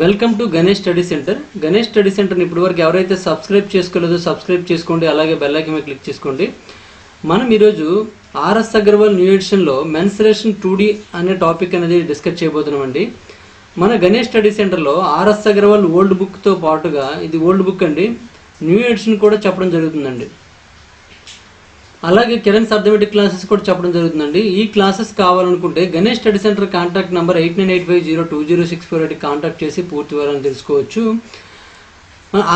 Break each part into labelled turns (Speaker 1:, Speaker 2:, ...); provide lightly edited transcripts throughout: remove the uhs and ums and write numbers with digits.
Speaker 1: Welcome to Ganesh study centre. Ganesh study సెంటర్ని ఇప్పటివరకు ఎవరైతే సబ్స్క్రైబ్ చేసుకోలేదో సబ్స్క్రైబ్ చేసుకోండి, అలాగే బెల్ ఐకాన్ మీద క్లిక్ చేసుకోండి. మనం ఈరోజు ఆర్ఎస్ అగర్వాల్ న్యూ ఎడిషన్లో మెన్సురేషన్ 2D అనే టాపిక్ అనేది డిస్కస్ చేయబోతున్నామండి. మన గణేష్ స్టడీ సెంటర్లో ఆర్ఎస్ అగర్వాల్ ఓల్డ్ బుక్తో పాటుగా ఇది ఓల్డ్ బుక్ అండి, న్యూ ఎడిషన్ కూడా చెప్పడం జరుగుతుందండి. అలాగే కిరణ్ అర్థమెటిక్ క్లాసెస్ కూడా చెప్పడం జరుగుతుందండి. ఈ క్లాసెస్ కావాలనుకుంటే Ganesh study centre contact number 8985020648 contact చేసి పూర్తి వివరాలను తెలుసుకోవచ్చు.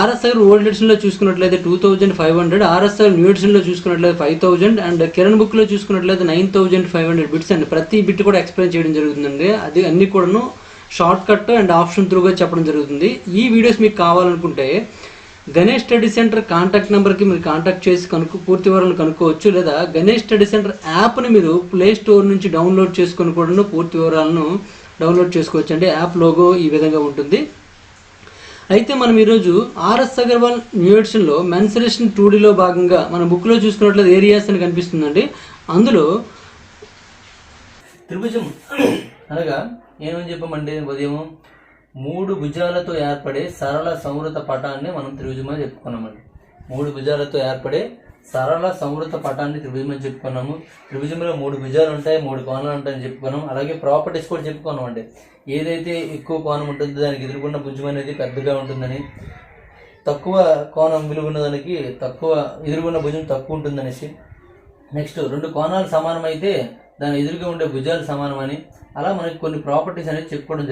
Speaker 1: ఆర్ఎస్ఆర్ ఓల్డ్ ఎడిషన్లో చూసుకున్నట్లయితే 2500, ఆర్ఎస్ఆర్ న్యూ ఎడిషన్లో చూసుకున్నట్లయితే 5000 అండ్ కిరణ్ బుక్లో చూసుకున్నట్లయితే 9500 బిట్స్ అండి. ప్రతి బిట్ కూడా ఎక్స్ప్లెయిన్ చేయడం జరుగుతుందండి. అది అన్ని కూడాను షార్ట్ కట్ అండ్ ఆప్షన్ త్రూగా చెప్పడం జరుగుతుంది. ఈ వీడియోస్ మీకు కావాలనుకుంటే గణేష్ స్టడీ సెంటర్ కాంటాక్ట్ నెంబర్కి మీరు కాంటాక్ట్ చేసి పూర్తి వివరాలను కనుక్కోవచ్చు. లేదా గణేష్ స్టడీ సెంటర్ యాప్ని మీరు ప్లే స్టోర్ నుంచి డౌన్లోడ్ చేసుకొని కూడా పూర్తి వివరాలను డౌన్లోడ్ చేసుకోవచ్చు అండి. యాప్ లోగో ఈ విధంగా ఉంటుంది. అయితే మనం ఈరోజు ఆర్ఎస్ అగర్వాల్ న్యూ ఎడిషన్లో మెన్సురేషన్ 2Dలో భాగంగా మన బుక్లో చూసుకున్నట్లయితే ఏరియాస్ అని కనిపిస్తుందండి. అందులో
Speaker 2: త్రిభుజం అనగా ఏమని చెప్పామండి, ఉదయం 3 భుజాలతో ఏర్పడే సరళ సంవృత పటాన్ని మనం త్రిభుజం అని చెప్పుకున్నామండి. 3 భుజాలతో ఏర్పడే సరళ సంవృత పటాన్ని త్రిభుజం అని చెప్పుకున్నాము. త్రిభుజంలో 3 భుజాలు ఉంటాయి, 3 కోణాలు ఉంటాయని చెప్పుకున్నాం. అలాగే ప్రాపర్టీస్ కూడా చెప్పుకున్నాం అండి. ఏదైతే ఎక్కువ కోణం ఉంటుందో దానికి ఎదుర్కొన్న భుజం అనేది పెద్దగా ఉంటుందని, తక్కువ కోణం విలువ ఉన్నదానికి తక్కువ ఎదుర్కొన్న భుజం తక్కువ ఉంటుందనేసి, నెక్స్ట్ 2 కోణాలు సమానమైతే దాని ఎదురుగా ఉండే భుజాలు సమానమని, అలా మనకి కొన్ని ప్రాపర్టీస్ అనేది చెప్పుకోవడం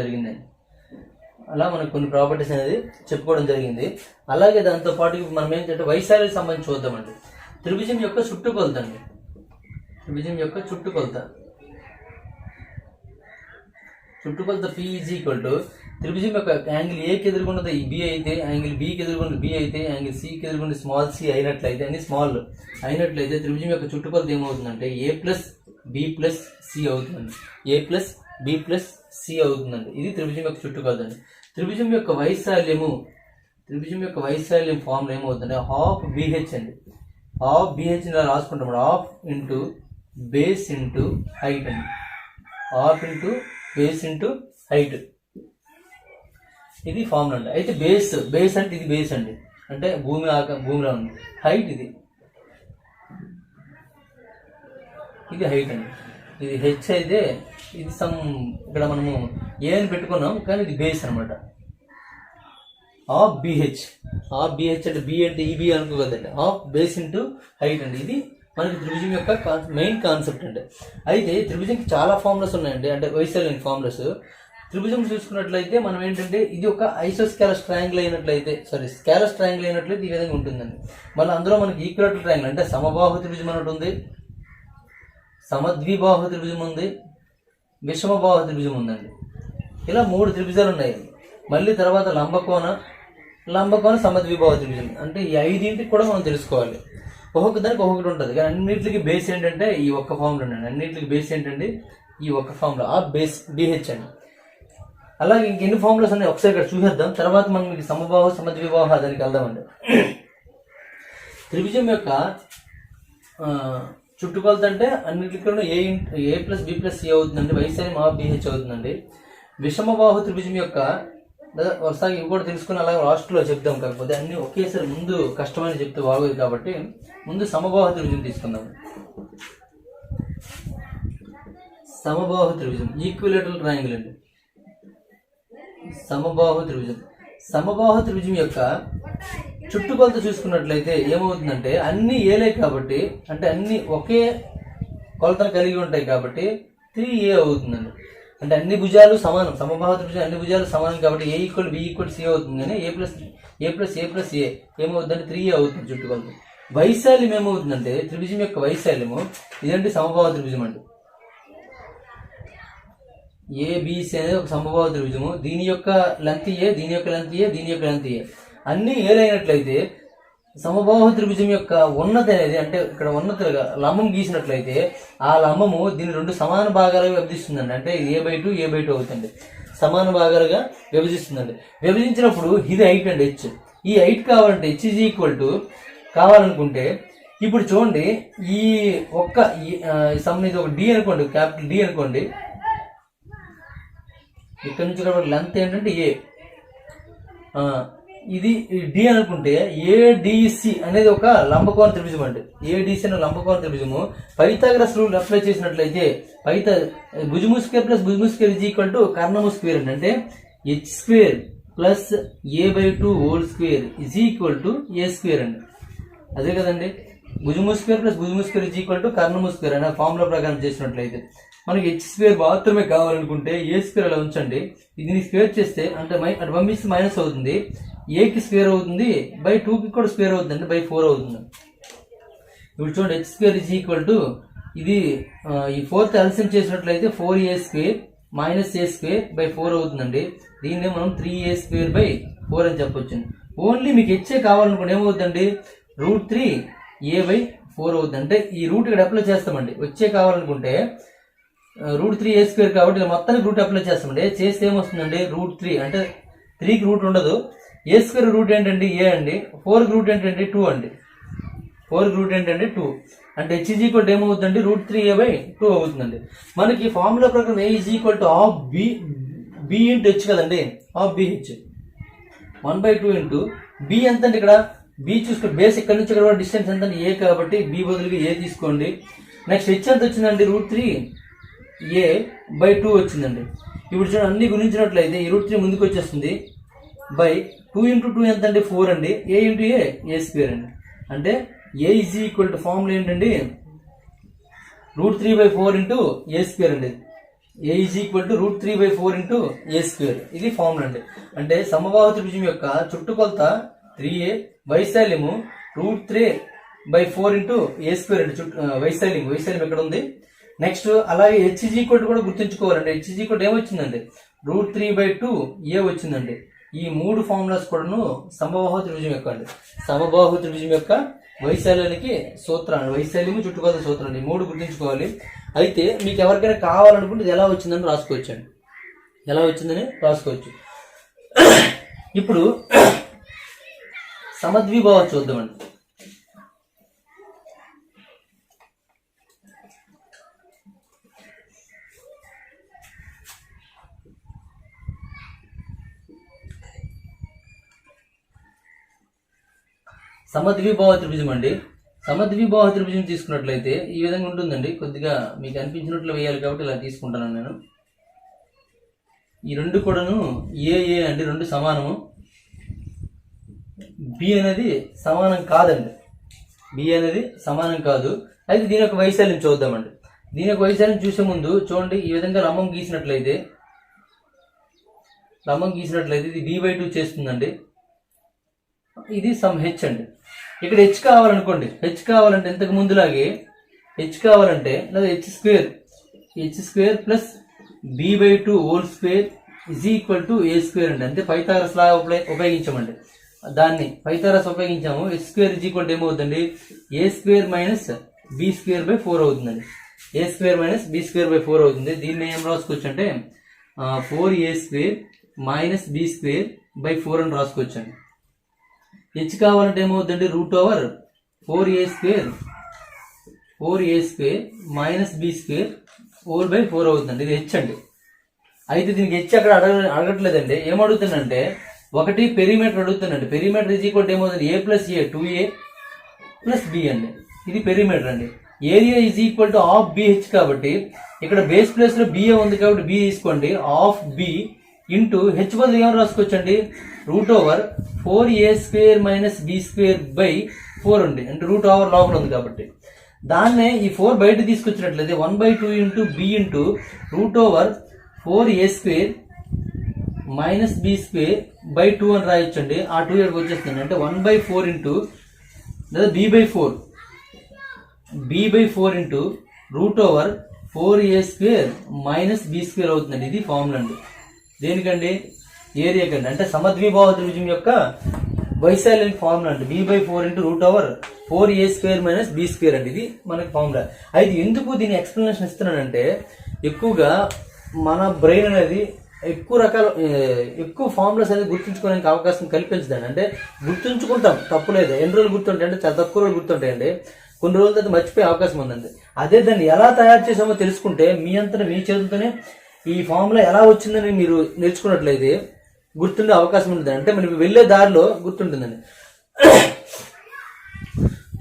Speaker 2: జరిగింది. అలాగే దాంతోపాటు మనం ఏంటంటే వైశాల్యానికి సంబంధించి చూద్దామండి. త్రిభుజం యొక్క చుట్టుకొలత అండి. చుట్టుకొలత P = త్రిభుజం యొక్క యాంగిల్ ఏకి ఎదుర్కొన్నది B అయితే, యాంగిల్ Bకి ఎదుర్కొన్నది B అయితే, యాంగిల్ Cకి ఎదుర్కొన్నది స్మాల్ c అయినట్లయితే, అన్ని స్మాల్ అయినట్లయితే త్రిభుజం యొక్క చుట్టుకొలత ఏమవుతుందంటే A+B+C అవుతుందండి. A+B+C అవుతుందండి. ఇది త్రిభుజం యొక్క చుట్టుకొలత అండి. త్రిభుజం యొక్క వైశాల్యం ఫార్ములా ఏమవుతుందంటే ½ BH అండి. ½ BH ఇలా రాసుకుంటాం. ½ ఇంటూ బేస్ ఇంటూ హైట్ అండి. ½ ఇంటూ బేస్ ఇంటూ హైట్, ఇది ఫార్ములా అండి. అయితే బేస్ అంటే ఇది బేస్ అండి, అంటే భూమిలో ఉంది. హైట్ ఇది హైట్ అండి. ఇది హెచ్ అయితే ఇది ఇక్కడ మనము ఏ అని పెట్టుకున్నాం, కానీ ఇది బేస్ అనమాట. ½ BH అంటే బి అంటే ఈబీ అనుకోకదండి. ½ బేస్ ఇంటూ హైట్ అండి. ఇది మనకి త్రిభుజం యొక్క మెయిన్ కాన్సెప్ట్ అండి. అయితే త్రిభుజంకి చాలా ఫార్ములాస్ ఉన్నాయండి, అంటే వైశాల్యం ఫార్ములాస్. త్రిభుజం చూసుకున్నట్లయితే మనం ఏంటంటే ఇది ఒక స్కేలస్ ట్రయాంగిల్ అయినట్లయితే ఈ విధంగా ఉంటుందండి. మళ్ళీ అందులో మనకి ఈక్విలేటరల్ ట్రయాంగిల్ అంటే సమబాహు త్రిభుజం అన్నట్టు ఉంది, సమద్విబాహు త్రిభుజం ఉంది, విషమబాహు త్రిభుజం ఉందండి. ఇలా 3 త్రిభుజాలు ఉన్నాయి. మళ్ళీ తర్వాత లంబకోణ సమద్విబాహు త్రిభుజం. అంటే ఈ 5 కూడా మనం తెలుసుకోవాలి. ఒక్కొక్క దానికి ఒక్కొక్కటి ఉంటుంది. కానీ అన్నింటికి బేస్ ఏంటంటే ఈ ఒక్క ఫార్ములా అండి. ఈ ఒక్క ఫార్ములా ఆ బేస్ BH అండి. అలాగే ఇంకెన్ని ఫార్ములాస్ ఉన్నాయి ఒకసారి ఇక్కడ చూసేద్దాం. తర్వాత మనం మీకు సమబాహు సమద్విబాహు దానికి వెళ్దామండి. త్రిభుజం యొక్క చుట్టుకొలత అంటే అన్నింటిలో A+B+C అవుతుందండి. వైశాల్యం ½ BH అవుతుందండి. విషమబాహు త్రిభుజం యొక్క ఒకసారి ఇవి కూడా తెలుసుకుని అలాగే లాస్ట్లో చెప్దాం. కాకపోతే అన్ని ఒకేసారి ముందు కష్టమని చెప్తే బాగోదు కాబట్టి ముందు సమబాహు త్రిభుజం తీసుకుందాం. సమబాహు త్రిభుజం ఈక్విలేటరల్ ట్రయాంగిల్ అండి. సమబాహు త్రిభుజం యొక్క చుట్టుకొలత చూసుకున్నట్లయితే ఏమవుతుందంటే అన్ని ఏలే కాబట్టి, అంటే అన్ని ఒకే కొలతను కలిగి ఉంటాయి కాబట్టి 3A అవుతుందండి. అంటే అన్ని భుజాలు సమానం, సమబాహు త్రిభుజం అన్ని భుజాలు సమానం కాబట్టి A = B = C అవుతుంది. కానీ A+A ఏమవుతుందంటే 3A అవుతుంది చుట్టుకొలత. వైశాల్యం ఏమవుతుందంటే త్రిభుజం యొక్క వైశాల్యము ఇదండి సమబాహు త్రిభుజం అండి. ABC అనేది ఒక సమబాహు త్రిభుజము. దీని యొక్క లెంత్ A, దీని యొక్క లెంత్ A, అన్ని ఏలైనట్లయితే సమబాహు త్రిభుజం యొక్క ఉన్నతి అనేది, అంటే ఇక్కడ ఉన్నతిగా లంబం గీసినట్లయితే ఆ లంబము దీని 2 సమాన భాగాలుగా విభజిస్తుందండి. అంటే A/2 A/2 అవుతుంది. సమాన భాగాలుగా విభజిస్తుందండి. విభజించినప్పుడు ఇది హైట్ అండి, H. ఈ హైట్ కావాలంటే H కావాలనుకుంటే ఇప్పుడు చూడండి, ఈ ఒక్క ఇది ఒక D అనుకోండి, క్యాపిటల్ D అనుకోండి. ఇక్కడ నుంచి లెంత్ ఏంటంటే A, ఇది డి అనుకుంటే ఏడిసి అనేది ఒక లంబకోణ త్రిభుజం అండి. ఏడిసి అనే లంబకోణ త్రిభుజము పైథాగరస్ రూల్ అప్లై చేసినట్లయితే భుజము స్క్వేర్ ప్లస్ భుజము స్క్వేర్ ఈజ్ ఈక్వల్ టు కర్ణము స్క్వేర్ అండి. అంటే H square plus a/2 whole square is equal to A square అండి. అదే కదండి, భుజము స్క్వేర్ ప్లస్ భుజము స్క్వేర్ ఈజ్ ఈక్వల్ టు కర్ణము స్క్వేర్ అనే ఫార్ములా ప్రకారం చేసినట్లయితే మనకి హెచ్ స్క్వేర్ మాత్రమే కావాలనుకుంటే ఏ స్క్వేర్ అలా ఉంచండి. దీన్ని స్క్వేర్ చేస్తే అంటే అటు పంపిస్తే మైనస్ అవుతుంది, ఏకి స్క్వేర్ అవుతుంది, బై 2కి కూడా స్క్వేర్ అవుతుంది అంటే బై 4 అవుతుంది. ఇప్పుడు చూడండి, H square is equal to ఇది ఈ 4th ఎల్సిఎం చేసినట్లయితే 4a square minus A square by 4 అవుతుందండి. దీన్నే మనం 3a స్క్వేర్ బై 4 అని చెప్పొచ్చు. ఓన్లీ మీకు హెచ్చే కావాలనుకుంటే ఏమవుతుందండి, √3a బై 4 అవుతుంది. అంటే ఈ రూట్ ఇక్కడ అప్లై చేస్తామండి. వచ్చే కావాలనుకుంటే √3a స్క్వేర్ కాబట్టి మొత్తానికి రూట్ అప్లై చేస్తామండి. చేస్తే ఏమొస్తుందండి, √3 అంటే 3కి రూట్ ఉండదు. ఏ స్క్వేర్ రూట్ ఏంటండి ఏ అండి, 4కి రూట్ ఏంటండి 2 అండి. 4కి రూట్ ఏంటండి 2 అంటే హెచ్ ఈజ్ ఈక్వల్ టు ఏమవుతుందండి, √3a బై 2 అవుతుందండి. మనకి ఫార్ములా ప్రకారం A is equal to half B into H కదండి, హాఫ్ bh 1/2 ఇంటూ బి ఎంత అండి. ఇక్కడ బి చూసుకో, బేస్ ఇక్కడ నుంచి ఇక్కడ డిస్టెన్స్ ఎంత ఏ కాబట్టి బి బదులుగా ఏ తీసుకోండి. నెక్స్ట్ హెచ్ ఎంత వచ్చిందండి, √3a బై 2 వచ్చిందండి. ఇప్పుడు చూడండి, అన్ని గుణించినట్లయితే ఈ √3 ముందుకు వచ్చేస్తుంది బై 2 ఇంటూ 2 ఎంత అండి 4 అండి, a ఇంటూ ఏ స్క్వేర్ అండి. అంటే A is equal to formula ఏంటండి, √3/4 ఇంటూ ఏ స్క్వేర్ అండి. A is equal to √3/4 into A square, ఇది ఫార్ములా అండి. అంటే సమబాహు త్రిభుజం యొక్క చుట్టుకొలత 3a, వైశాల్యము √3/4 ఇంటూ ఏ స్క్వేర్ అండి. వైశాల్యం ఎక్కడ ఉంది. నెక్స్ట్ అలాగే హెచ్ ఈజ్ ఈక్వల్ టు కూడా గుర్తుంచుకోవాలండి. హెచ్ ఈజ్ ఈక్వల్ టు ఏమొచ్చిందండి, √3/2a వచ్చిందండి. ఈ 3 ఫార్ములాస్ కూడాను సమబాహు త్రిభుజం యొక్క అండి. సమబాహు త్రిభుజం యొక్క వైశాల్యానికి సూత్రాన్ని, వైశాల్యము చుట్టుకొలత సూత్రాన్ని 3 గుర్తుంచుకోవాలి. అయితే మీకు ఎవరికైనా కావాలనుకుంటే ఇది ఎలా వచ్చిందని రాసుకోవచ్చు అండి, ఎలా వచ్చిందని రాసుకోవచ్చు. ఇప్పుడు సమద్విబాహు చూద్దామండి. సమద్విబాహు త్రిభుజం అండి. సమద్విబాహు త్రిభుజం తీసుకున్నట్లయితే ఈ విధంగా ఉంటుందండి. కొద్దిగా మీకు అనిపించినట్లు వేయాలి కాబట్టి ఇలా తీసుకుంటాను నేను. ఈ రెండు కూడాను ఏ అండి, రెండు సమానము. బి అనేది సమానం కాదండి, బి అనేది సమానం కాదు. అయితే దీని యొక్క వైశాల్యం చూద్దామండి. దీని యొక్క వైశాల్యం చూసే ముందు చూడండి, ఈ విధంగా లంబం గీసినట్లయితే ఇది b/2 చేస్తుందండి. ఇది సమ్ హెచ్ అండి. ఇక్కడ హెచ్ కావాలనుకోండి, హెచ్ కావాలంటే ఇంతకు ముందులాగే హెచ్ కావాలంటే లేదా H square plus b/2 whole square is equal to A square అండి. అంటే పైథాగరస్ లా ఉపయోగించామండి. దాన్ని పైథాగరస్ ఉపయోగించాము. H square is equal to ఏమవుతుంది, A square minus B square by 4 అవుతుందండి. A square minus B square by 4 అవుతుంది. దీన్ని ఏం రాసుకోవచ్చు అంటే 4a square minus B square by 4 అని రాసుకోవచ్చు అండి. హెచ్ కావాలంటే ఏమవుతుందండి, √4a square minus B square whole by 4 అవుతుందండి. ఇది హెచ్ అండి. అయితే దీనికి హెచ్ అక్కడ అడగట్లేదండి. ఏమడుగుతుందంటే ఒకటి పెరిమీటర్ అడుగుతుందండి. పెరిమీటర్ ఈజ్ ఈక్వల్ ఏమవుతుంది, a plus a 2a plus b అండి. ఇది పెరిమీటర్ అండి. Area is equal to half bh కాబట్టి ఇక్కడ బేస్ ప్లేస్ లో ba ఉంది కాబట్టి b తీసుకోండి. హాఫ్ b ఇంటూ హెచ్ బదులు ఏమైనా రాసుకోవచ్చు అండి, √4a square minus B square by 4 అండి. అంటే √ లోపల ఉంది కాబట్టి దాన్నే ఈ 4 బయట తీసుకొచ్చినట్లయితే 1/2 into B into √4a square minus B square by 2 అని రాయొచ్చండి. ఆ 2 ఇక్కడికి వచ్చేస్తుంది. అంటే 1/4 ఇంటూ లేదా b/4 into √4a square minus B square అవుతుందండి. ఇది ఫార్ములా అండి. దేనికండి, ఏరియా కండి. అంటే సమద్విబాహు త్రిభుజం యొక్క వైశాల్యానికి ఫార్ములా అండి. b/4 into √4a square minus B square అండి. ఇది మనకి ఫార్ములా. అయితే ఎందుకు దీని ఎక్స్ప్లెనేషన్ ఇస్తున్నానంటే ఎక్కువగా మన బ్రెయిన్ అనేది ఎక్కువ ఫార్ములాస్ అనేది గుర్తుంచుకోవడానికి అవకాశం కల్పించదండి. అంటే గుర్తుంచుకుంటాం, తప్పులేదు. ఎన్ని రోజులు గుర్తుంటాయి అంటే చాలా తక్కువ రోజులు గుర్తుంటాయండి. కొన్ని రోజుల తర్వాత మర్చిపోయే అవకాశం ఉందండి. అదే దాన్ని ఎలా తయారు చేసామో తెలుసుకుంటే మీ అంతటా మీ చేతులతోనే ఈ ఫార్ములా ఎలా వచ్చిందని మీరు నేర్చుకున్నట్లయితే గుర్తుండే అవకాశం ఉంటుంది. అంటే మనకి వెళ్ళే దారిలో గుర్తుంటుందండి.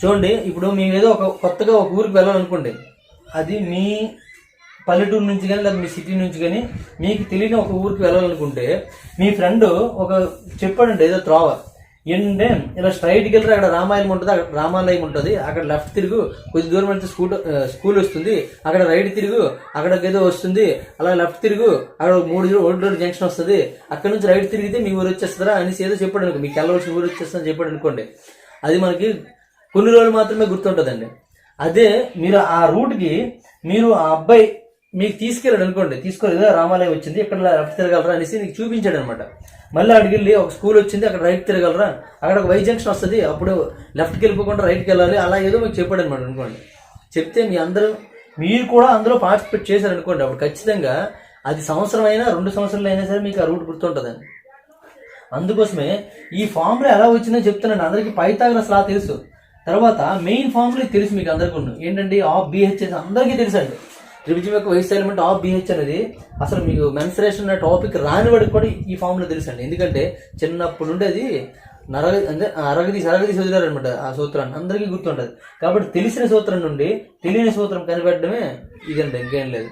Speaker 2: చూడండి, ఇప్పుడు మేము ఏదో కొత్తగా ఒక ఊరికి వెళ్ళాలనుకోండి, అది మీ పల్లెటూరు నుంచి కానీ లేదా మీ సిటీ నుంచి కానీ మీకు తెలియని ఒక ఊరికి వెళ్ళాలనుకుంటే మీ ఫ్రెండ్ చెప్పాడండి ఏదో త్రోవ ఏంటంటే ఇలా స్ట్రైట్కి వెళ్తే అక్కడ రామాలయం ఉంటుంది, అక్కడ రామాలయం ఉంటుంది, అక్కడ లెఫ్ట్ తిరుగు, కొద్ది దూరం వెళ్తే స్కూల్ వస్తుంది, అక్కడ రైట్ తిరుగు, అక్కడికి ఏదో వస్తుంది, అలా లెఫ్ట్ తిరుగు, అక్కడ 3 ఓల్డ్ రోడ్ జంక్షన్ వస్తుంది, అక్కడ నుంచి రైట్ తిరిగితే మీ ఊరు వచ్చేస్తుందా అనేసి ఏదో చెప్పాడు అనుకో, మీకు వెళ్ళవలసిన ఊరు వచ్చేస్తుందని చెప్పాడు అనుకోండి, అది మనకి కొన్ని రోజులు మాత్రమే గుర్తుంటుందండి. అదే మీరు ఆ రూట్కి మీరు ఆ అబ్బాయి మీకు తీసుకెళ్ళాడు అనుకోండి, తీసుకోలేదు రామాలయం వచ్చింది, ఇక్కడ లెఫ్ట్ తిరగలరా అనేసి నీకు చూపించాడు అనమాట. మళ్ళీ అక్కడికి వెళ్ళి ఒక స్కూల్ వచ్చింది, అక్కడ రైట్ తిరగలరా, అక్కడ ఒక వై జంక్షన్ వస్తుంది, అప్పుడు లెఫ్ట్కి వెళ్ళిపోకుండా రైట్కి వెళ్ళాలి, అలా ఏదో మీకు చెప్పాడు అనమాట అనుకోండి. చెప్తే మీరు కూడా అందులో పార్టిసిపేట్ చేశారు అనుకోండి, అప్పుడు ఖచ్చితంగా అది సంవత్సరం అయినా 2 సంవత్సరాలు అయినా సరే మీకు ఆ రూట్ గుర్తుంటుందండి. అందుకోసమే ఈ ఫార్ములా ఎలా వచ్చిందని చెప్తున్నాను. అందరికీ పైథాగరస్ లా తెలుసు, తర్వాత మెయిన్ ఫార్ములా తెలుసు మీకు అందరికీ. ఏంటండి ఆఫ్ BH అందరికీ తెలుసు అండి. త్రిభుజం యొక్క వైశాల్యం ఎలిమెంట్ ఆఫ్ BH అనేది అసలు మీకు మెన్సురేషన్ అనే టాపిక్ రాని వాడికి కూడా ఈ ఫార్ములా తెలుసు అండి. ఎందుకంటే చిన్నప్పుడు ఉండే అది అరగదీసి వదిలారు అనమాట ఆ సూత్రాన్ని, అందరికీ గుర్తుంటుంది. కాబట్టి తెలిసిన సూత్రం నుండి తెలియని సూత్రం కనిపెట్టడమే ఇదండి, ఇంకేం లేదు.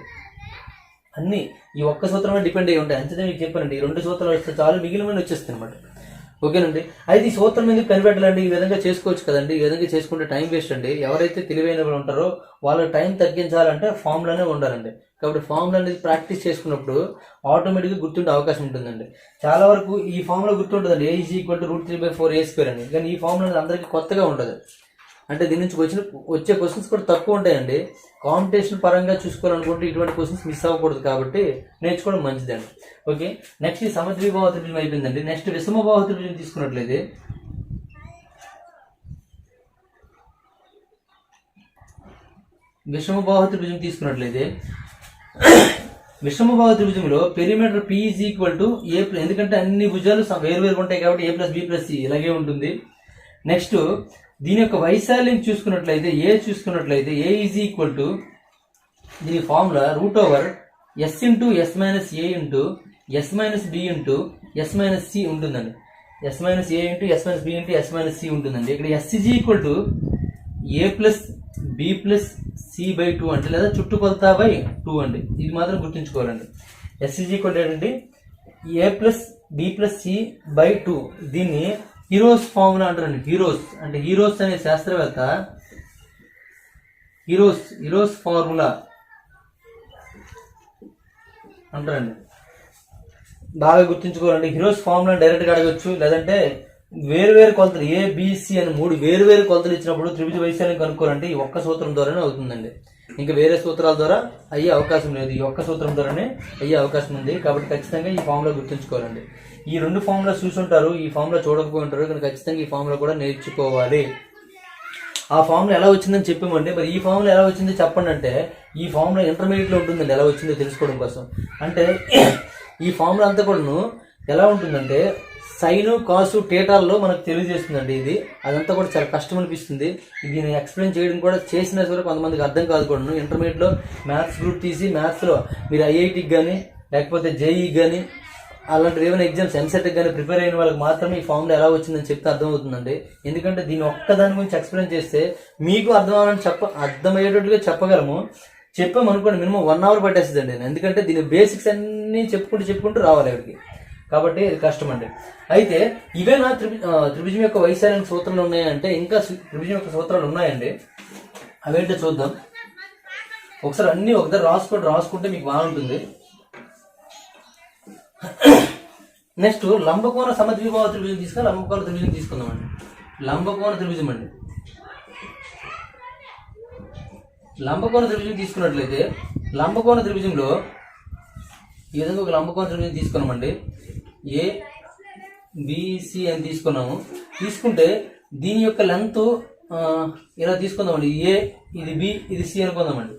Speaker 2: అన్నీ ఈ ఒక్క సూత్రమే డిపెండ్ అయ్యి ఉంటాయి. అంతే మీకు చెప్పానండి, ఈ 2 సూత్రాలు వస్తే చాలు, మిగిలిన వచ్చేస్తాయి అనమాట. ఓకేనండి. అయితే ఈ సూత్రం ఎందుకు కనిపెట్టాలండి? ఈ విధంగా చేసుకోవచ్చు కదండి. ఈ విధంగా చేసుకుంటే టైం వేస్ట్ అండి. ఎవరైతే తెలివైన వాళ్ళు ఉంటారో వాళ్ళ టైం తగ్గించాలంటే ఫార్ములానే ఉండాలండి. కాబట్టి ఫార్ములా అనేది ప్రాక్టీస్ చేసుకున్నప్పుడు ఆటోమేటిక్గా గుర్తుండే అవకాశం ఉంటుందండి. చాలా వరకు ఈ ఫార్ములా గుర్తుంటుందండి, A = √3/4a² అని. కానీ ఈ ఫార్ములా అనేది అందరికీ కొత్తగా ఉంటుంది. అంటే దీని నుంచి వచ్చే క్వశ్చన్స్ కూడా తక్కువ ఉంటాయండి. కాంపిటీషన్ పరంగా చూసుకోవాలనుకుంటే ఇటువంటి క్వశ్చన్స్ మిస్ అవ్వకూడదు, కాబట్టి నేర్చుకోవడం మంచిదండి. ఓకే, నెక్స్ట్ ఈ సమద్విబాహు త్రిభుజం అయిపోయిందండి. నెక్స్ట్ విషమబాహు త్రిభుజం తీసుకున్నట్లయితే విషమబాహు త్రిభుజంలో పెరిమీటర్ P = A, ఎందుకంటే అన్ని భుజాలు వేరువేరు ఉంటాయి కాబట్టి A+B+C ఇలాగే ఉంటుంది. నెక్స్ట్ దీని యొక్క వైశాల్యం చూసుకున్నట్లయితే A = దీని formula √S × S - A × S - B × S - C ఉంటుందండి. S - A × S - B × S - C ఉంటుందండి. ఇక్కడ S = A+B+C/2 అంటే లేదా చుట్టుకొలత/2 అండి. ఇది మాత్రం గుర్తుంచుకోవాలండి. S ఏంటంటే A+B+C/2. దీన్ని హీరోస్ ఫార్ములా అంటారండి. హీరోస్ అనే శాస్త్రవేత్త హీరోస్ ఫార్ములా అంటారండి. బాగా గుర్తుంచుకోవాలండి. హీరోస్ ఫార్ములా డైరెక్ట్గా అడగచ్చు, లేదంటే వేరువేరు కొలతలు ABC అని 3 వేరువేరు కొలతలు ఇచ్చినప్పుడు త్రిభుజ వైశాల్యం కనుక్కోవాలంటే ఈ ఒక్క సూత్రం ద్వారానే అవుతుందండి. ఇంకా వేరే సూత్రాల ద్వారా అయ్యే అవకాశం లేదు, ఈ ఒక్క సూత్రం ద్వారానే అయ్యే అవకాశం ఉంది. కాబట్టి ఖచ్చితంగా ఈ ఫార్ములా గుర్తుంచుకోవాలండి. ఈ 2 ఫార్ములా చూసుంటారు, ఈ ఫార్ములా చూడకపోయి ఉంటారు, కానీ ఖచ్చితంగా ఈ ఫార్ములా కూడా నేర్చుకోవాలి. ఆ ఫార్ములా ఎలా వచ్చిందని చెప్పామండి. మరి ఈ ఫార్ములా ఎలా వచ్చిందో చెప్పండి అంటే, ఈ ఫార్ములా ఇంటర్మీడియట్లో ఉంటుందండి. ఎలా వచ్చిందో తెలుసుకోవడం కోసం అంటే ఈ ఫార్ములా అంతా కూడాను ఎలా ఉంటుందంటే సైను కాసు థీటాల్లో మనకు తెలియజేస్తుందండి. అదంతా కూడా చాలా కష్టం అనిపిస్తుంది. దీన్ని ఎక్స్ప్లెయిన్ చేయడం కూడా చేసినా సరే కొంతమందికి అర్థం కాదు కూడా. ఇంటర్మీడియట్లో మ్యాథ్స్ గ్రూప్ తీసి మ్యాథ్స్లో మీరు IITకి కానీ లేకపోతే JEEకి కానీ అలాంటి ఏమైనా ఎగ్జామ్స్ MSETకి కానీ ప్రిపేర్ అయిన వాళ్ళకి మాత్రమే ఈ ఫార్ములా ఎలా వచ్చిందని చెప్తే అర్థమవుతుందండి. ఎందుకంటే దీని ఒక్కదాని గురించి ఎక్స్ప్లెయిన్ చేస్తే మీకు అర్థమయ్యేటట్టుగా చెప్పగలము. చెప్పామనుకోండి మినిమం 1 అవర్ పట్టేస్తుందండి. ఎందుకంటే దీని బేసిక్స్ అన్నీ చెప్పుకుంటూ రావాలి ఎవరికి. కాబట్టి ఇది కష్టం అండి. అయితే ఇవేనా త్రిభుజం యొక్క వైశాల్యం సూత్రాలు ఉన్నాయంటే ఇంకా త్రిభుజం యొక్క సూత్రాలు ఉన్నాయండి. అవేంటో చూద్దాం. ఒకసారి అన్ని ఒకసారి రాసుకుంటే మీకు బాగుంటుంది. నెక్స్ట్ లంబకోణ సమద్విబాహు త్రిభుజం లంబకోణ త్రిభుజం తీసుకుందామండి. లంబకోణ త్రిభుజం తీసుకున్నట్లయితే లంబకోణ త్రిభుజంలో ఈ విధంగా ఒక లంబకోణ త్రిభుజం తీసుకున్నామండి. ABC అని తీసుకుంటే దీని యొక్క లెంత్ ఇలా తీసుకుందామండి. A ఇది B ఇది C అనుకుందామండి.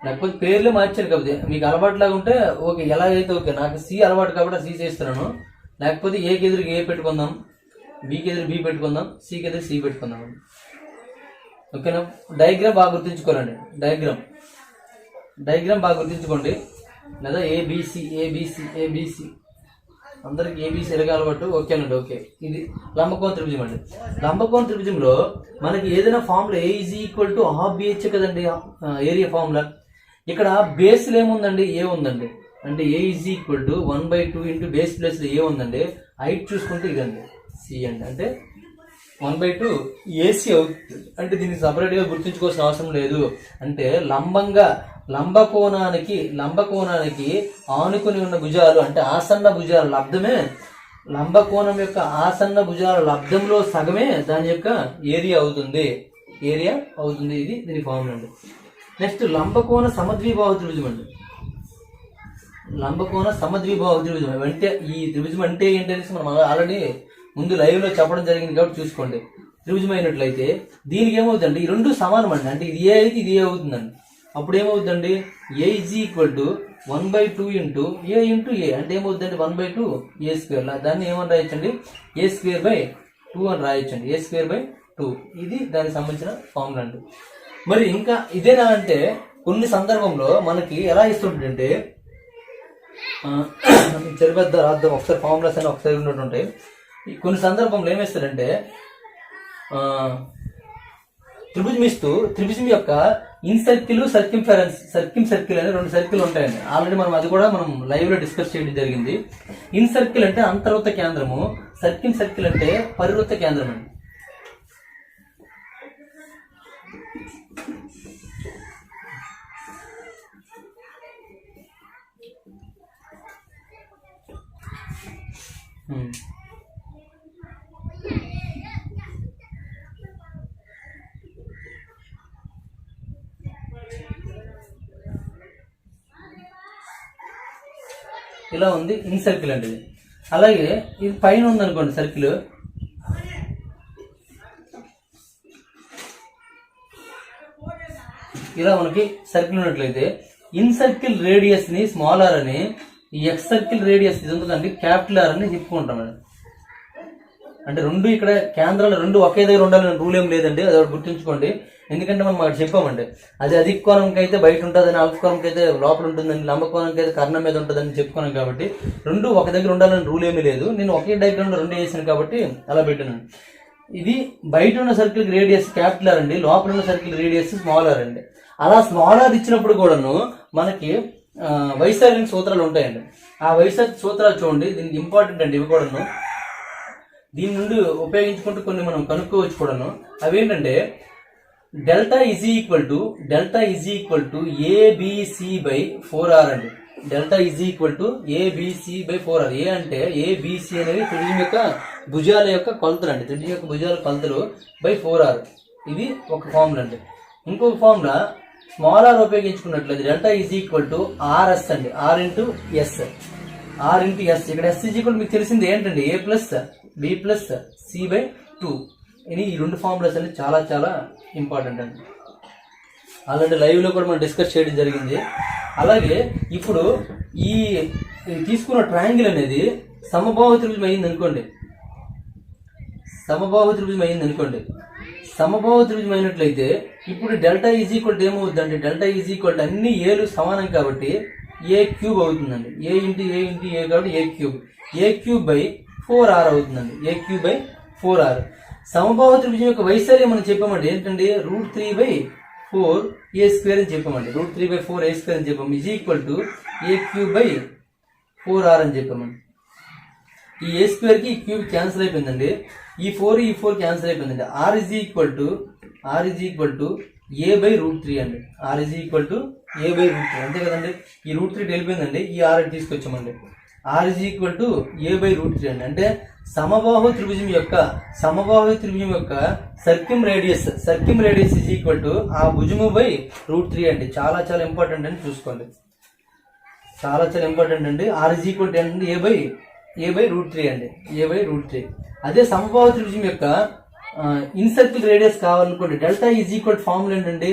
Speaker 2: లేకపోతే పేర్లు మార్చారు కాబట్టి మీకు అలవాటులాగా ఉంటే ఓకే, ఎలాగైతే ఓకే. నాకు C అలవాటు కాబట్టి C చేస్తున్నాను. లేకపోతే Aకి ఎదురు A పెట్టుకుందాం, Bకి ఎదురు B పెట్టుకుందాం, Cకి ఎదురు C పెట్టుకుందాం. ఓకేనా? డయాగ్రామ్ బాగా గుర్తుంచుకోవాలండి. డయాగ్రామ్ బాగా గుర్తుంచుకోండి. లేదా ఏబిసి అందరికి ఏబిసి ఎరగాలి బట్టు ఓకేనండి. ఓకే, ఇది లంబకోణ త్రిభుజం అండి. లంబకోణ త్రిభుజంలో మనకి ఏదైనా formula A is equal to half B H కదండి ఏరియా ఫార్ములా. ఇక్కడ బేస్లో ఏముందండి, ఏ ఉందండి. అంటే A is equal to 1/2 into base plus A ఉందండి. హైట్ చూసుకుంటే ఇదండి సి అండి. అంటే 1/2 ఏసీ అవుతుంది. అంటే దీనికి సపరేట్గా గుర్తుంచుకోవాల్సిన అవసరం లేదు. అంటే లంబకోణానికి ఆనుకుని ఉన్న భుజాలు అంటే ఆసన్న భుజాల లబ్ధమే, లంబకోణం యొక్క ఆసన్న భుజాల లబ్ధంలో సగమే దాని యొక్క ఏరియా అవుతుంది. ఇది దీని ఫార్ములా అండి. నెక్స్ట్ లంబకోణ సమద్విబాహు త్రిభుజం అండి. లంబకోణ సమద్విబాహు త్రిభుజం అంటే ఈ త్రిభుజం అంటే ఏంటనేసి మనం ఆల్రెడీ ముందు లైవ్ లో చెప్పడం జరిగింది కాబట్టి చూసుకోండి. త్రిభుజం అయినట్లయితే దీనికి ఏమవుతుందండి, ఈ రెండు సమానం అండి. అంటే ఇది ఏ అయితే ఇది ఏ అవుతుందండి. అప్పుడు ఏమవుతుందండి, ఏ ఈజ్ ఈక్వల్ టు 1/2 ఇంటూ ఏ అంటే ఏమవుతుందండి 1/2 ఏ స్క్వేర్. దాన్ని ఏమని రాయొచ్చండి, a²/2 అని రాయొచ్చండి. a²/2 ఇది దానికి సంబంధించిన ఫార్ములా అండి. మరి ఇంకా ఇదేనా అంటే కొన్ని సందర్భంలో మనకి ఎలా ఇస్తుంటాడంటే చెరిపెద్ద రాద్దాం ఒకసారి ఫార్ములాస్ అని ఒకసారి ఉన్నట్టుంటాయి. కొన్ని సందర్భంలో ఏమేస్తారంటే త్రిభుజం ఇస్తూ త్రిభుజం యొక్క ఇన్ సర్కిల్ సర్కిల్ అనే 2 సర్కిల్ ఉంటాయండి. ఆల్రెడీ మనం అది కూడా మనం లైవ్ లో డిస్కస్ చేయడం జరిగింది. ఇన్ సర్కిల్ అంటే అంతర్వృత్త కేంద్రము, సర్కిల్ అంటే పరివృత్త కేంద్రం అండి. ఇలా ఉంది ఇన్ సర్కిల్ అంటే. అలాగే ఇది పైన ఉందనుకోండి సర్కిల్, ఇలా మనకి సర్కిల్ ఉన్నట్లయితే ఇన్ సర్కిల్ రేడియస్ ని స్మాల్ ఆర్ అని, ఈ ఎక్స్ సర్కిల్ రేడియస్ ఇది ఉంటుందండి క్యాపిటల్ ఆర్ అని చెప్పుకుంటామండి. అంటే రెండు ఇక్కడ కేంద్రాలు రెండు ఒకే దగ్గర ఉండాలని రూల్ ఏం లేదండి, అది గుర్తుంచుకోండి. ఎందుకంటే మనం అక్కడ చెప్పామండి, అది అధిక కోణంకి అయితే బయట ఉంటుందని, అల్ప కోణంకి అయితే లోపల ఉంటుందని, లంబకోణంకి అయితే కర్ణం మీద ఉంటుందని చెప్పుకున్నాం. కాబట్టి రెండు ఒక దగ్గర ఉండాలని రూల్ ఏమీ లేదు. నేను ఒకే డయాగ్రామ్ లో రెండు వేసాను కాబట్టి అలా పెట్టాను. ఇది బయట ఉన్న సర్కిల్ రేడియస్ క్యాపిటల్ ఆర్ అండి, లోపల ఉన్న సర్కిల్ రేడియస్ స్మాల్ ఆర్ అండి. అలా స్మాల్ ఆర్ ఇచ్చినప్పుడు కూడాను మనకి వైశాల్యం సూత్రాలు ఉంటాయండి. ఆ వైశాల్య సూత్రాలు చూడండి, దీనికి ఇంపార్టెంట్ అండి. ఇవి కూడాను దీని నుండి ఉపయోగించుకుంటూ కొన్ని మనం కనుక్కోవచ్చు కూడాను. అవేంటంటే delta is equal to ABC/4R అండి. Delta is equal to ABC/4R. ఏ అంటే ABC అనేది త్రిభుజం యొక్క భుజాల యొక్క కొలతలు అండి. త్రిభుజం యొక్క భుజాల కొలతలు బై 4R. ఇది ఒక ఫార్ములా అండి. ఇంకొక ఫార్ములా స్మాల్ ఆర్ ఉపయోగించుకున్నట్లయితే delta is equal to RS అండి. R into S. ఇక్కడ S ఈజ్ ఈక్వల్ మీకు తెలిసింది ఏంటండి, A+B+C/2. ఇది ఈ రెండు ఫార్ములాస్ అనేది చాలా చాలా ఇంపార్టెంట్ అండి. ఆల్రెడీ లైవ్ లో కూడా మనం డిస్కస్ చేయడం జరిగింది. అలాగే ఇప్పుడు ఈ తీసుకున్న ట్రయాంగిల్ అనేది సమబాహు త్రిభుజం అయింది అనుకోండి. సమబాహు త్రిభుజం అయినట్లయితే ఇప్పుడు డెల్టా ఈజ్ ఈక్వల్ ఏమవుతుందండి, డెల్టా ఈజ్ ఈక్వల్ అన్ని ఏలు సమానం కాబట్టి A³ అవుతుందండి. A ఇంటూ ఏ కాబట్టి A³/4R అవుతుందండి. A³/4R. సమబాహు త్రిభుజం యొక్క వైశాల్యం మనం చెప్పామండి ఏంటండి, √3/4A² అని చెప్పామండి. √3/4A² అని చెప్పాము. ఈజ్ ఈక్వల్ టు A³/4R అని చెప్పామండి. ఈ A² కి ఈ క్యూబ్ క్యాన్సిల్ అయిపోయిందండి. ఈ 4 క్యాన్సిల్ అయిపోయిందండి. R is equal to A/√3 అండి. R is equal to A/√3 అంతే కదండి. ఈ √3 వెళ్ళిపోయిందండి, ఈ R తీసుకొచ్చామండి. R is equal to A/√3 అండి. అంటే సమబాహు త్రిభుజం యొక్క సర్కిమ్ రేడియస్ ఈజ్ ఈక్వల్ టు ఆ భుజము /√3 అండి. చాలా చాలా ఇంపార్టెంట్ అని చూసుకోండి, చాలా చాలా ఇంపార్టెంట్ అండి. R ఈజ్ ఈక్వల్ టు ఏంటంటే A/√3 అండి. A/√3. అదే సమబాహు త్రిభుజం యొక్క ఇన్ సర్కిల్ రేడియస్ కావాలనుకోండి, డెల్టా ఈజ్ ఈక్వల్ ఫార్ములా ఏంటండి,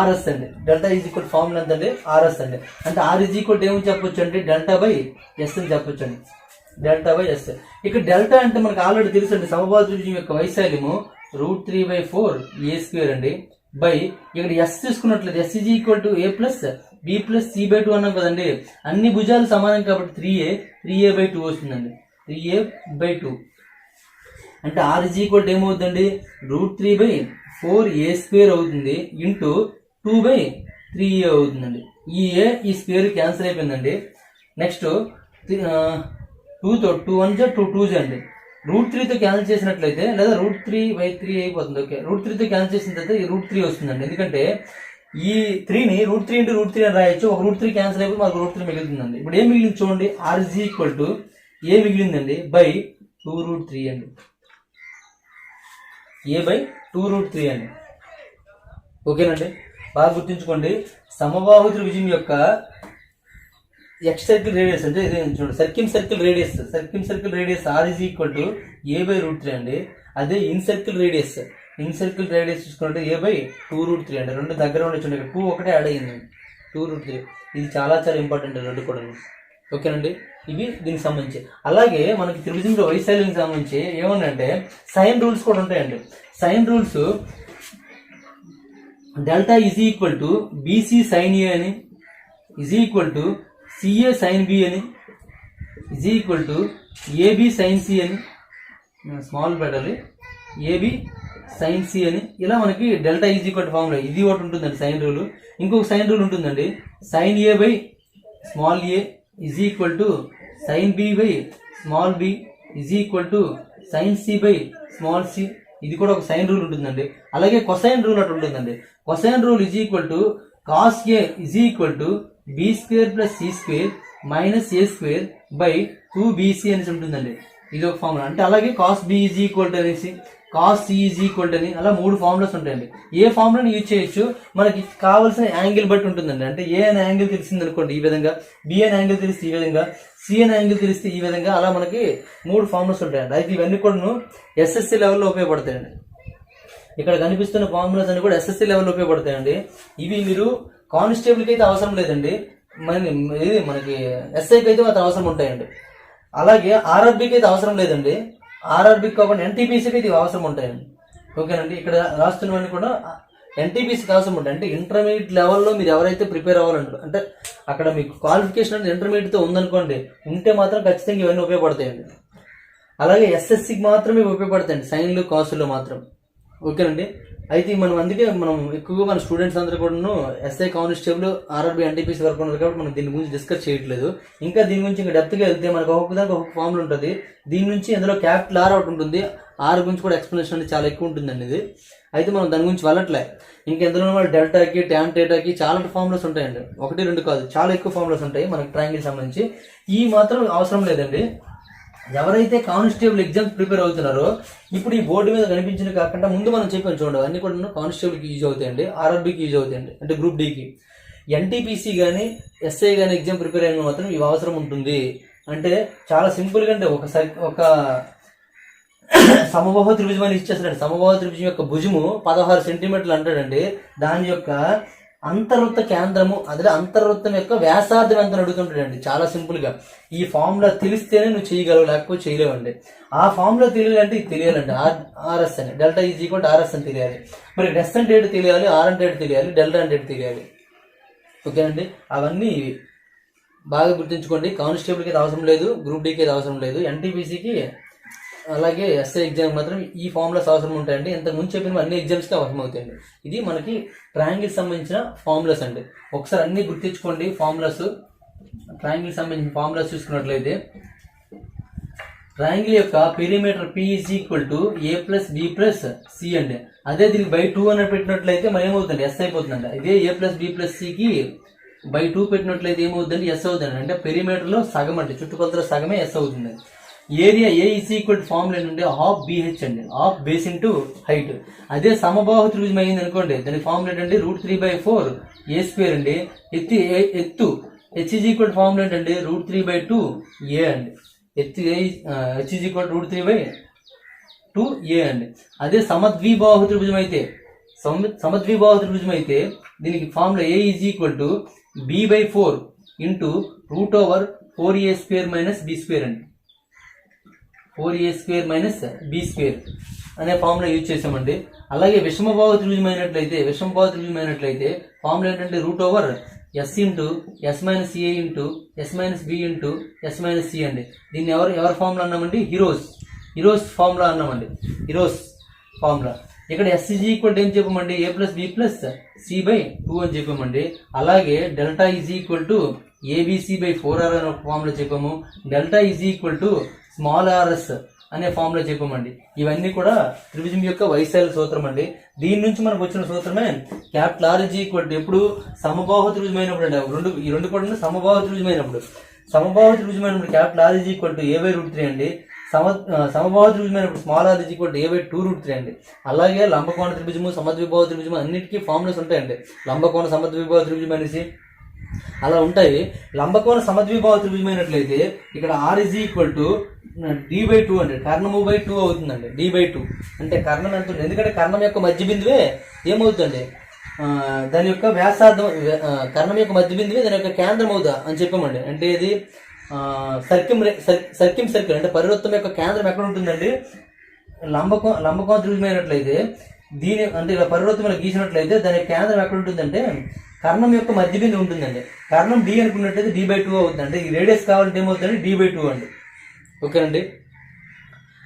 Speaker 2: RS అండి. డెల్టా ఈజ్ ఈక్వల్ ఫార్ములా ఎంతండి, RS అండి. అంటే R ఈజ్ ఈక్వల్ ఏమని చెప్పొచ్చు అంటే డెల్టా/S అని చెప్పొచ్చు అండి. డెల్టా/S. ఇక్కడ డెల్టా అంటే మనకు ఆల్రెడీ తెలుసు అండి, సమబాహు త్రిభుజం యొక్క వైశాల్యము √3/4A² అండి. బై ఇక్కడ S తీసుకున్నట్లయితే S is equal to A+ B plus C by 2 అన్నాం కదండి. అన్ని భుజాలు సమానం కాబట్టి 3a/2 వస్తుందండి. 3a/2 అంటే ఆర్ ఈజ్ ఈక్వల్ ఏమవుతుందండి, √3/4a² అవుతుంది ఇంటూ 2/3a అవుతుందండి. ఈ ఏ ఈ స్క్వేర్ క్యాన్సిల్ అయిపోయిందండి. నెక్స్ట్ 2తో 2 1 2 2 అండి. √3తో క్యాన్సిల్ చేసినట్లయితే లేదా √3/3 అయిపోతుంది. ఓకే, √3తో క్యాన్సిల్ చేసిన తర్వాత ఈ √3 వస్తుందండి. ఎందుకంటే ఈ 3ని √3 × √3 అని రాయొచ్చు. ఒక √3 క్యాన్సిల్ అయిపోయి మనకు √3 మిగులుతుందండి. ఇప్పుడు ఏం మిగిలింది చూడండి, R is equal to A మిగిలిందండి బై 2√3 అండి. a/2√3 అండి. ఓకేనండి, బాగా గుర్తుంచుకోండి. సమబాహు త్రిభుజం యొక్క ఎక్స్ సర్కిల్ రేడియస్ అంటే ఇది చూడండి, circle circle radius R is equal to a/√3 అండి. అదే ఇన్ సర్కిల్ రేడియస్ చూసుకుంటే a/2√3 అండి. రెండు దగ్గర ఉండే చూడండి, 2 ఒకటే యాడ్ అయ్యింది, 2√3. ఇది చాలా చాలా ఇంపార్టెంట్ రెండు కూడా. ఓకేనండి, ఇవి దీనికి సంబంధించి. అలాగే మనకి త్రిభుజంలో వైశాల్యానికి సంబంధించి ఏమన్నంటే సైన్ రూల్స్ కూడా ఉంటాయండి. Sine rules delta is equal to BC sine A అని, is equal to CA sine B అని, is equal to AB sine C అని, స్మాల్ పెట్టాలి, ఏబి సైన్ సి అని. ఇలా మనకి delta is equal to formula ఇది ఒకటి ఉంటుందండి సైన్ రూల్. ఇంకొక సైన్ రూల్ ఉంటుందండి, sine A by small A is equal to sine B by small B is equal to sine C by small C. ఇది కూడా ఒక సైన్ రూల్ ఉంటుందండి. అలాగే కొసైన్ రూల్ అటు ఉంటుందండి. Cosine rule is equal to cos A is equal to b² + c² - a² by 2bc అనేసి ఉంటుందండి. ఇది ఒక ఫార్ములా. అంటే అలాగే cos B is equal to అనేసి, cos C is equal to అని, అలా 3 ఫార్ములాస్ ఉంటాయండి. ఏ ఫార్ములాని యూజ్ చేయొచ్చు, మనకి కావాల్సిన యాంగిల్ బట్టి ఉంటుందండి. అంటే ఏ అనే యాంగిల్ తెలిసింది అనుకోండి ఈ విధంగా, బి అనే యాంగిల్ తెలిస్తే ఈ విధంగా, సి అనే యాంగిల్ తెలిస్తే ఈ విధంగా, అలా మనకి 3 ఫార్ములాస్ ఉంటాయండి. అయితే ఇవన్నీ కూడా ఎస్ఎస్సి లెవెల్లో ఉపయోగపడతాయండి. ఇక్కడ కనిపిస్తున్న ఫార్ములాస్ అన్ని కూడా ఎస్ఎస్సి లెవెల్లో ఉపయోగపడతాయండి. ఇవి మీరు కానిస్టేబుల్కి అయితే అవసరం లేదండి, ఇది మనకి ఎస్ఐకి అయితే మాత్రం అవసరం ఉంటాయండి. అలాగే ఆర్ఆర్బీకి అయితే అవసరం లేదండి. ఆర్ఆర్బీకి కాకుండా ఎన్టీపీసీకి అయితే అవసరం ఉంటాయండి. ఓకేనండి, ఇక్కడ రాస్తున్నవన్నీ కూడా ఎన్టీపీసీకి అవసరం ఉంటాయి. అంటే ఇంటర్మీడియట్ లెవెల్లో మీరు ఎవరైతే ప్రిపేర్ అవ్వాలంటారు, అంటే అక్కడ మీకు క్వాలిఫికేషన్ అంటే ఇంటర్మీడియట్తో ఉందనుకోండి, ఉంటే మాత్రం ఖచ్చితంగా ఇవన్నీ ఉపయోగపడతాయండి. అలాగే ఎస్ఎస్సికి మాత్రమే ఉపయోగపడతాయండి, సైన్లు కాసుల్లో మాత్రం. ఓకేనండి, అయితే మనం అందుకే మనం ఎక్కువగా మన స్టూడెంట్స్ అందరూ కూడా ఎస్ఐ కానిస్టేబుల్ ఆర్ఆర్బీ ఎన్టీపీసీ వరకు ఉన్నారు కాబట్టి మనం దీని గురించి డిస్కస్ చేయట్లేదు. ఇంకా దీని గురించి ఇంకా డెప్త్గా వెళ్తే మనకు ఒక్కొక్కదానికి ఒక్కొక్క ఫార్ములా ఉంటుంది. దీని నుంచి ఇందులో క్యాపిటల్ ఆర్ ఒకటి ఉంటుంది, ఆర్ గురించి కూడా ఎక్స్ప్లెనేషన్ అనేది చాలా ఎక్కువ ఉంటుందండి ఇది. అయితే మనం దాని గురించి వెళ్ళట్లే. ఇంకా ఇందులో వాళ్ళు డెల్టాకి ట్యాన్ టేటాకి చాలా ఫార్ములాస్ ఉంటాయండి, 1 2 కాదు, చాలా ఎక్కువ ఫార్ములాస్ ఉంటాయి మనకి ట్రయాంగిల్ సంబంధించి. ఈ మాత్రం అవసరం లేదండి. ఎవరైతే కానిస్టేబుల్ ఎగ్జామ్స్ ప్రిపేర్ అవుతున్నారో ఇప్పుడు ఈ బోర్డు మీద కనిపించిన కాకుండా ముందు మనం చెప్పాను చూడండి, అన్ని కూడా కానిస్టేబుల్కి యూజ్ అవుతాయండి, ఆర్ఆర్బీకి యూజ్ అవుతాయండి, అంటే గ్రూప్ డికి. ఎన్టీపీసీ కానీ ఎస్ఐ కానీ ఎగ్జామ్ ప్రిపేర్ అయిన మాత్రం ఇవి అవసరం ఉంటుంది. అంటే చాలా సింపుల్గా, అంటే ఒక సమబాహు త్రిభుజం అని ఇచ్చేస్తాడు. సమబాహు త్రిభుజం యొక్క భుజము 16 సెంటీమీటర్లు అంటాడండి. దాని యొక్క అంతర్వృత్త కేంద్రము, అదే అంతర్వృత్తం యొక్క వ్యాసార్థం ఎంత అడుగుతుంటాడండి. చాలా సింపుల్ గా ఈ ఫార్ములా తెలిస్తేనే నువ్వు చేయగలవు, లేకపోతే చేయలేవండి. ఆ ఫార్ములా తెలియాలంటే ఇది తెలియాలండి, ఆర్ఎస్ అని, delta is equal to RS అని తెలియాలి. మరి ఎస్ అంటే ఏంటి తెలియాలి, ఆర్ అంటే ఏంటి తెలియాలి, డెల్టా అంటే ఏంటి తెలియాలి. ఓకేనండి, అవన్నీ బాగా గుర్తుంచుకోండి. కానిస్టేబుల్కి అయితే అవసరం లేదు, గ్రూప్ డీకి అయితే అవసరం లేదు, ఎన్టీపీసీకి అలాగే ఎస్ఐ ఎగ్జామ్ మాత్రం ఈ ఫార్ములాస్ అవసరం ఉంటాయండి. ఇంతకు ముందు చెప్పిన అన్ని ఎగ్జామ్స్కి అవసరం అవుతాయండి. ఇది మనకి ట్రయాంగిల్ సంబంధించిన ఫార్ములాస్ అండి. ఒకసారి అన్ని గుర్తించుకోండి ఫార్ములాస్. ట్రయాంగిల్ సంబంధించిన ఫార్ములాస్ చూసుకున్నట్లయితే ట్రయాంగిల్ యొక్క perimeter P is equal to A + B + C అండి. అదే దీనికి /2 అని పెట్టినట్లయితే మరి ఏమవుతుంది, ఎస్ అయిపోతుందండి. ఇదే A + B + Cకి /2 పెట్టినట్లయితే ఏమవుతుందండి, ఎస్ అవుతుంది. అంటే పెరిమీటర్లో సగం అండి, చుట్టుకొలతలో సగమే ఎస్ అవుతుంది. Area A is equal to formula ఏంటంటే ½ BH అండి, ½ బేస్ ఇంటూ హైట్. అదే సమబాహు త్రిభుజం అయింది అనుకోండి, దానికి ఫార్ములా ఏంటంటే √3/4a² అండి. ఎత్తు H is equal to formula ఏంటంటే √3/2a అండి. ఎత్తు H is equal to √3/2a అండి. అదే సమద్విబాహు త్రిభుజం అయితే దీనికి formula a is equal to b/4 into √4a² - b² అండి. 4a² - b² అనే ఫార్ములా యూజ్ చేసామండి. అలాగే విషమబాహు త్రిభుజం అయినట్లయితే ఫార్ములా ఏంటంటే S into S minus A into S minus B into S minus C అండి. దీన్ని ఎవరి ఫార్ములా అన్నామండి? హీరోస్ ఫార్ములా అన్నామండి. Hero's formula. ఇక్కడ ఎస్ ఈజ్ ఈక్వల్ టు ఏం చెప్పమండి? A plus B plus C by 2 అని చెప్పామండి. అలాగే delta is equal to ABC by 4r అనే ఒక ఫార్ములా చెప్పాము. Delta is equal to small RS అనే ఫార్ములా చెప్పామండి. ఇవన్నీ కూడా త్రిభుజం యొక్క వైశాల్య సూత్రం అండి. దీని నుంచి మనకు వచ్చిన సూత్రమే capital R is equal to ఎప్పుడు సమబాహు త్రిభుజమైనప్పుడు అండి. ఈ రెండు కూడా సమబాహు త్రిభుజమైనప్పుడు capital R is equal to a/√3 అండి. సమబాహు త్రిభుజమైనప్పుడు small R is equal to a/2√3 అండి. అలాగే లంబకోణ త్రిభుజము, సమద్విబాహు త్రిభుజము అన్నిటికీ ఫార్ములాస్ ఉంటాయండి. లంబకోణ సమద్విబాహు త్రిభుజం అనేసి అలా ఉంటాయి. లంబకోణ సమద్విబాహు త్రిభుజమైనట్లయితే ఇక్కడ are is equal to d/2 అండి. కర్ణము బై 2 అవుతుందండి. d/2 అంటే కర్ణం ఎంత ఉంటుంది? ఎందుకంటే కర్ణం యొక్క మధ్య బిందువే ఏమవుతుందండి? దాని యొక్క వ్యాసార్థం, కర్ణం యొక్క మధ్య బిందువే దాని యొక్క కేంద్రం అవుతా అని చెప్పామండి. అంటే ఇది సర్కిల్ అంటే పరివృత్తం యొక్క కేంద్రం ఎక్కడ ఉంటుందండి? లంబకోణ త్రిభుజమైనట్లయితే దీని అంటే ఇలా పరివృత్తం గీసినట్లయితే దాని కేంద్రం ఎక్కడ ఉంటుందంటే కర్ణం యొక్క మధ్య బిందువు ఉంటుందండి. కర్ణం డి అనుకున్నట్లయితే d/2 అవుతుందండి. ఈ రేడియస్ కావాలంటే ఏమవుతుందండి? d/2 అండి. ఓకేనండి.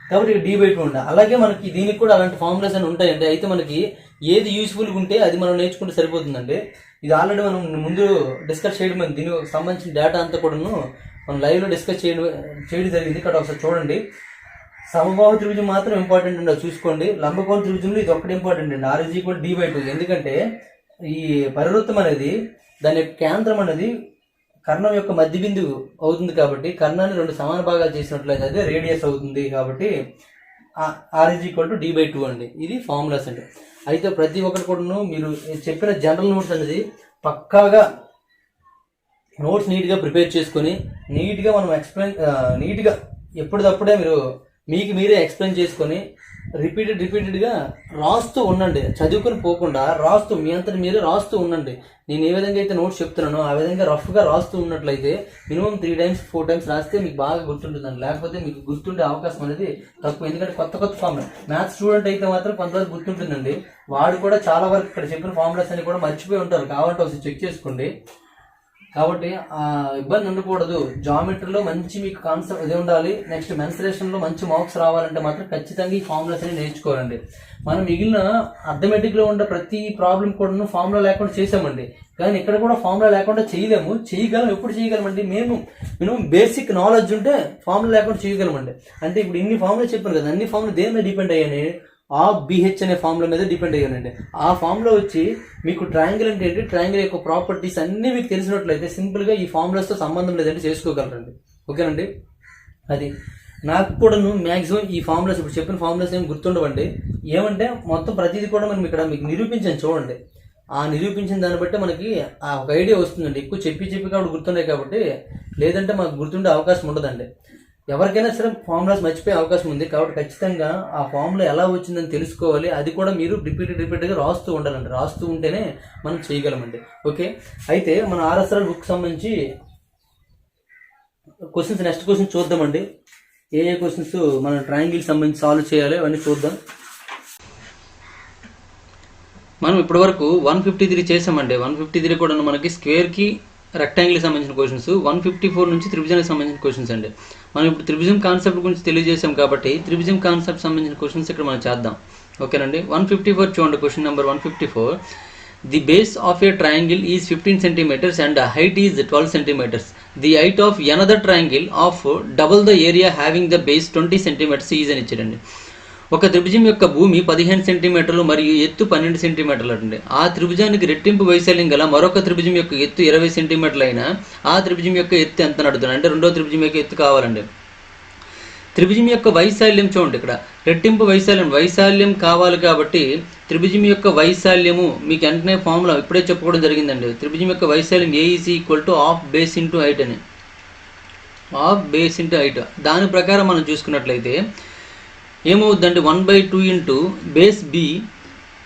Speaker 2: కాబట్టి d/2 ఉండాలి. అలాగే మనకి దీనికి కూడా అలాంటి ఫార్ములాస్ అని ఉంటాయండి. అయితే మనకి ఏది యూస్ఫుల్గా ఉంటే అది మనం నేర్చుకుంటే సరిపోతుందండి. ఇది ఆల్రెడీ మనం ముందు డిస్కస్ చేయడం, దీనికి సంబంధించిన డేటా అంతా కూడాను మనం లైవ్లో డిస్కస్ చేయడం జరిగింది. ఇక్కడ ఒకసారి చూడండి. సమబాహు త్రిభుజం మాత్రం ఇంపార్టెంట్ అండి, చూసుకోండి. లంబకోణ త్రిభుజంలో ఇది ఒక్కటి ఇంపార్టెంట్ అండి, r ఈజ్ ఈక్వల్ d/2. ఎందుకంటే ఈ పరివృత్తం అనేది దాని యొక్క కేంద్రం అనేది కర్ణం యొక్క మధ్య బిందువు అవుతుంది. కాబట్టి కర్ణాన్ని 2 సమాన భాగాలు చేసినట్లయితే అదే రేడియస్ అవుతుంది. కాబట్టి r is equal to d/2 అండి. ఇది ఫార్ములాస్ అండి. అయితే ప్రతి ఒక్కరు కూడా మీరు చెప్పిన జనరల్ నోట్స్ అనేది పక్కాగా నోట్స్ నీట్గా ప్రిపేర్ చేసుకొని నీట్గా మనం నీట్గా ఎప్పటికప్పుడే మీరే ఎక్స్ప్లెయిన్ చేసుకొని రిపీటెడ్గా రాస్తూ ఉండండి. చదువుకొని పోకుండా మీ అంతటి మీరే రాస్తూ ఉండండి. నేను ఏ విధంగా అయితే నోట్స్ చెప్తున్నానో ఆ విధంగా రఫ్గా రాస్తూ ఉన్నట్లయితే మినిమం 3 times 4 times రాస్తే మీకు బాగా గుర్తుంటుందండి. లేకపోతే మీకు గుర్తుండే అవకాశం అనేది తక్కువ. ఎందుకంటే కొత్త ఫార్ములా మ్యాథ్స్ స్టూడెంట్ అయితే మాత్రం కొంతవరకు గుర్తుంటుందండి. వాడు కూడా చాలా వరకు ఇక్కడ చెప్పిన ఫార్ములాస్ అన్ని కూడా మర్చిపోయి ఉంటారు. కావాలంటే ఒకసారి చెక్ చేసుకోండి. కాబట్టి ఇబ్బంది ఉండకూడదు. జామెట్రీలో మంచి మీకు కాన్సెప్ట్ ఇది ఉండాలి. నెక్స్ట్ మెన్సురేషన్లో మంచి మార్క్స్ రావాలంటే మాత్రం ఖచ్చితంగా ఈ ఫార్ములాస్ అని నేర్చుకోవాలండి. మనం మిగిలిన అర్థమెటిక్లో ఉండే ప్రతి ప్రాబ్లం కూడా ఫార్ములా లేకుండా చేసామండి. కానీ ఇక్కడ కూడా ఫార్ములా లేకుండా చేయలేము. ఎప్పుడు చేయగలమండి? మినిమం బేసిక్ నాలెడ్జ్ ఉంటే ఫార్ములా లేకుండా చేయగలమండి. అంటే ఇప్పుడు ఇన్ని ఫార్ములా చెప్పాను కదా, అన్ని ఫార్ములా దేని మీద డిపెండ్ అయ్యాయి? BH అనే ఫార్ములా మీద డిపెండ్ అయ్యానండి. ఆ ఫార్ములా వచ్చి మీకు ట్రయాంగిల్ అంటే ఏంటి, ట్రయాంగిల్ యొక్క ప్రాపర్టీస్ అన్నీ మీకు తెలిసినట్లయితే సింపుల్గా ఈ ఫార్ములాస్తో సంబంధం లేదంటే చేసుకోగలరండి. ఓకేనండి. అది నాకు కూడా మ్యాక్సిమం ఈ ఫార్ములాస్ ఇప్పుడు చెప్పిన ఫార్ములాస్ ఏమి గుర్తుండవండి. ఏమంటే మొత్తం ప్రతిదీ కూడా మనం ఇక్కడ మీకు నిరూపించాను చూడండి. ఆ నిరూపించిన దాన్ని బట్టి మనకి ఒక ఐడియా వస్తుందండి. ఎక్కువ చెప్పి కాబట్టి గుర్తుండే కాబట్టి, లేదంటే మాకు గుర్తుండే అవకాశం ఉండదండి. ఎవరికైనా సరే ఫార్ములాస్ మర్చిపోయే అవకాశం ఉంది. కాబట్టి ఖచ్చితంగా ఆ ఫార్ములా ఎలా వచ్చిందని తెలుసుకోవాలి. అది కూడా మీరు రిపీటెడ్గా రాస్తూ ఉండాలండి. రాస్తూ ఉంటేనే మనం చేయగలమండి. ఓకే. అయితే మన RSR బుక్ సంబంధించి క్వశ్చన్స్ నెక్స్ట్ క్వశ్చన్ చూద్దామండి. ఏ క్వశ్చన్స్ మన ట్రయాంగిల్ సంబంధించి సాల్వ్ చేయాలి అవన్నీ చూద్దాం.
Speaker 1: మనం ఇప్పటివరకు 153 చేసామండి. 153 కూడా మనకి స్క్వేర్కి రెక్టాంగిల్కి సంబంధించిన క్వశ్చన్స్, 154 నుంచి త్రిభుజానికి సంబంధించిన క్వశ్చన్స్ అండి. మనం ఇప్పుడు త్రిభుజం కాన్సెప్ట్ గురించి తెలియజేసాం కాబట్టి త్రిభుజం కాన్సెప్ట్ సంబంధించిన క్వశ్చన్స్ ఇక్కడ మనం చేద్దాం. ఓకేనండి. 154 చూడండి. Question number 154. The base of a triangle is 15 centimeters and height is 12 centimeters. The height of another triangle of double the area having the base 20 centimeters is అని ఇచ్చారండి. ఒక త్రిభుజం యొక్క భూమి 15 సెంటీమీటర్లు మరియు ఎత్తు 12 సెంటీమీటర్లు అండి. ఆ త్రిభుజానికి రెట్టింపు వైశాల్యం గల మరొక త్రిభుజం యొక్క ఎత్తు 20 సెంటీమీటర్లు అయినా ఆ త్రిభుజం యొక్క ఎత్తు ఎంత నడుతుంది అంటే రెండో త్రిభుజం యొక్క ఎత్తు కావాలండి. త్రిభుజం యొక్క వైశాల్యం చూడండి. ఇక్కడ రెట్టింపు వైశాల్యం కావాలి కాబట్టి త్రిభుజం యొక్క వైశాల్యము మీకు వెంటనే ఫార్ములా ఇప్పుడే చెప్పుకోవడం జరిగిందండి. త్రిభుజం యొక్క వైశాల్యం A is equal to half base into height అని. Half base into height. దాని ప్రకారం మనం చూసుకున్నట్లయితే ఏమవుద్దండి, 1/2 ఇంటూ బేస్ B.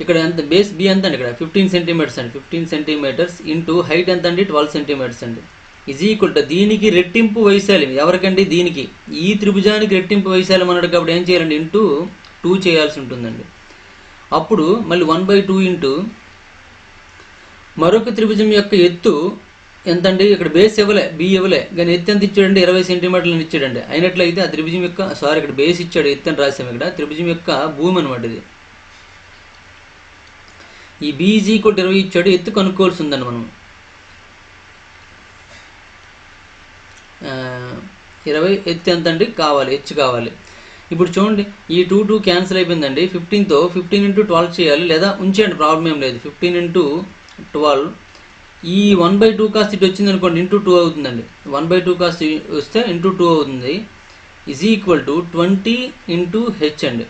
Speaker 1: ఇక్కడ ఎంత బేస్ B ఎంత అండి? ఇక్కడ 15 సెంటీమీటర్స్ అండి. 15 సెంటీమీటర్స్ ఇంటూ హైట్ ఎంత అండి? 12 సెంటీమీటర్స్ అండి. ఈజ్ ఈక్వల్ టు దీనికి రెట్టింపు వైశాల్యం ఎవరికండి? దీనికి. ఈ త్రిభుజానికి రెట్టింపు వైశాల్యం అన్నాడు కాబట్టి ఏం చేయాలండి? ఇంటూ 2 చేయాల్సి ఉంటుందండి. అప్పుడు మళ్ళీ 1/2 ఇంటూ మరొక త్రిభుజం యొక్క ఎత్తు ఎంత అండి, ఇక్కడ బేస్ ఇవ్వలే, బి ఇవ్వలే, కానీ ఎత్తు ఎంత ఇచ్చాడండి, 20 సెంటీమీటర్లను ఇచ్చాడండి. అయినట్లయితే ఆ త్రిభుజం యొక్క ఇక్కడ బేస్ ఇచ్చాడు, ఎత్తు అని రాసాము, ఇక్కడ త్రిభుజం యొక్క భూమి అనమాట ఇది. ఈ బీజీ కొట్టి 20 ఇచ్చాడు, ఎత్తు కనుక్కోవాల్సి ఉందండి మనం. 20 ఎత్తు ఎంత అండి కావాలి, హెచ్ కావాలి. ఇప్పుడు చూడండి, ఈ 2 క్యాన్సిల్ అయిపోయిందండి. 15తో 15 × 12 చేయాలి, లేదా ఉంచేయండి, ప్రాబ్లం ఏం లేదు. 15 × 12, ఈ 1/2 కాస్ట్ ఇటు వచ్చింది అనుకోండి, ఇంటూ 2 అవుతుందండి. 1/2 కాస్ట్ వస్తే ఇంటూ 2 అవుతుంది. ఈజ్ ఈక్వల్ టు 20 × హెచ్ అండి.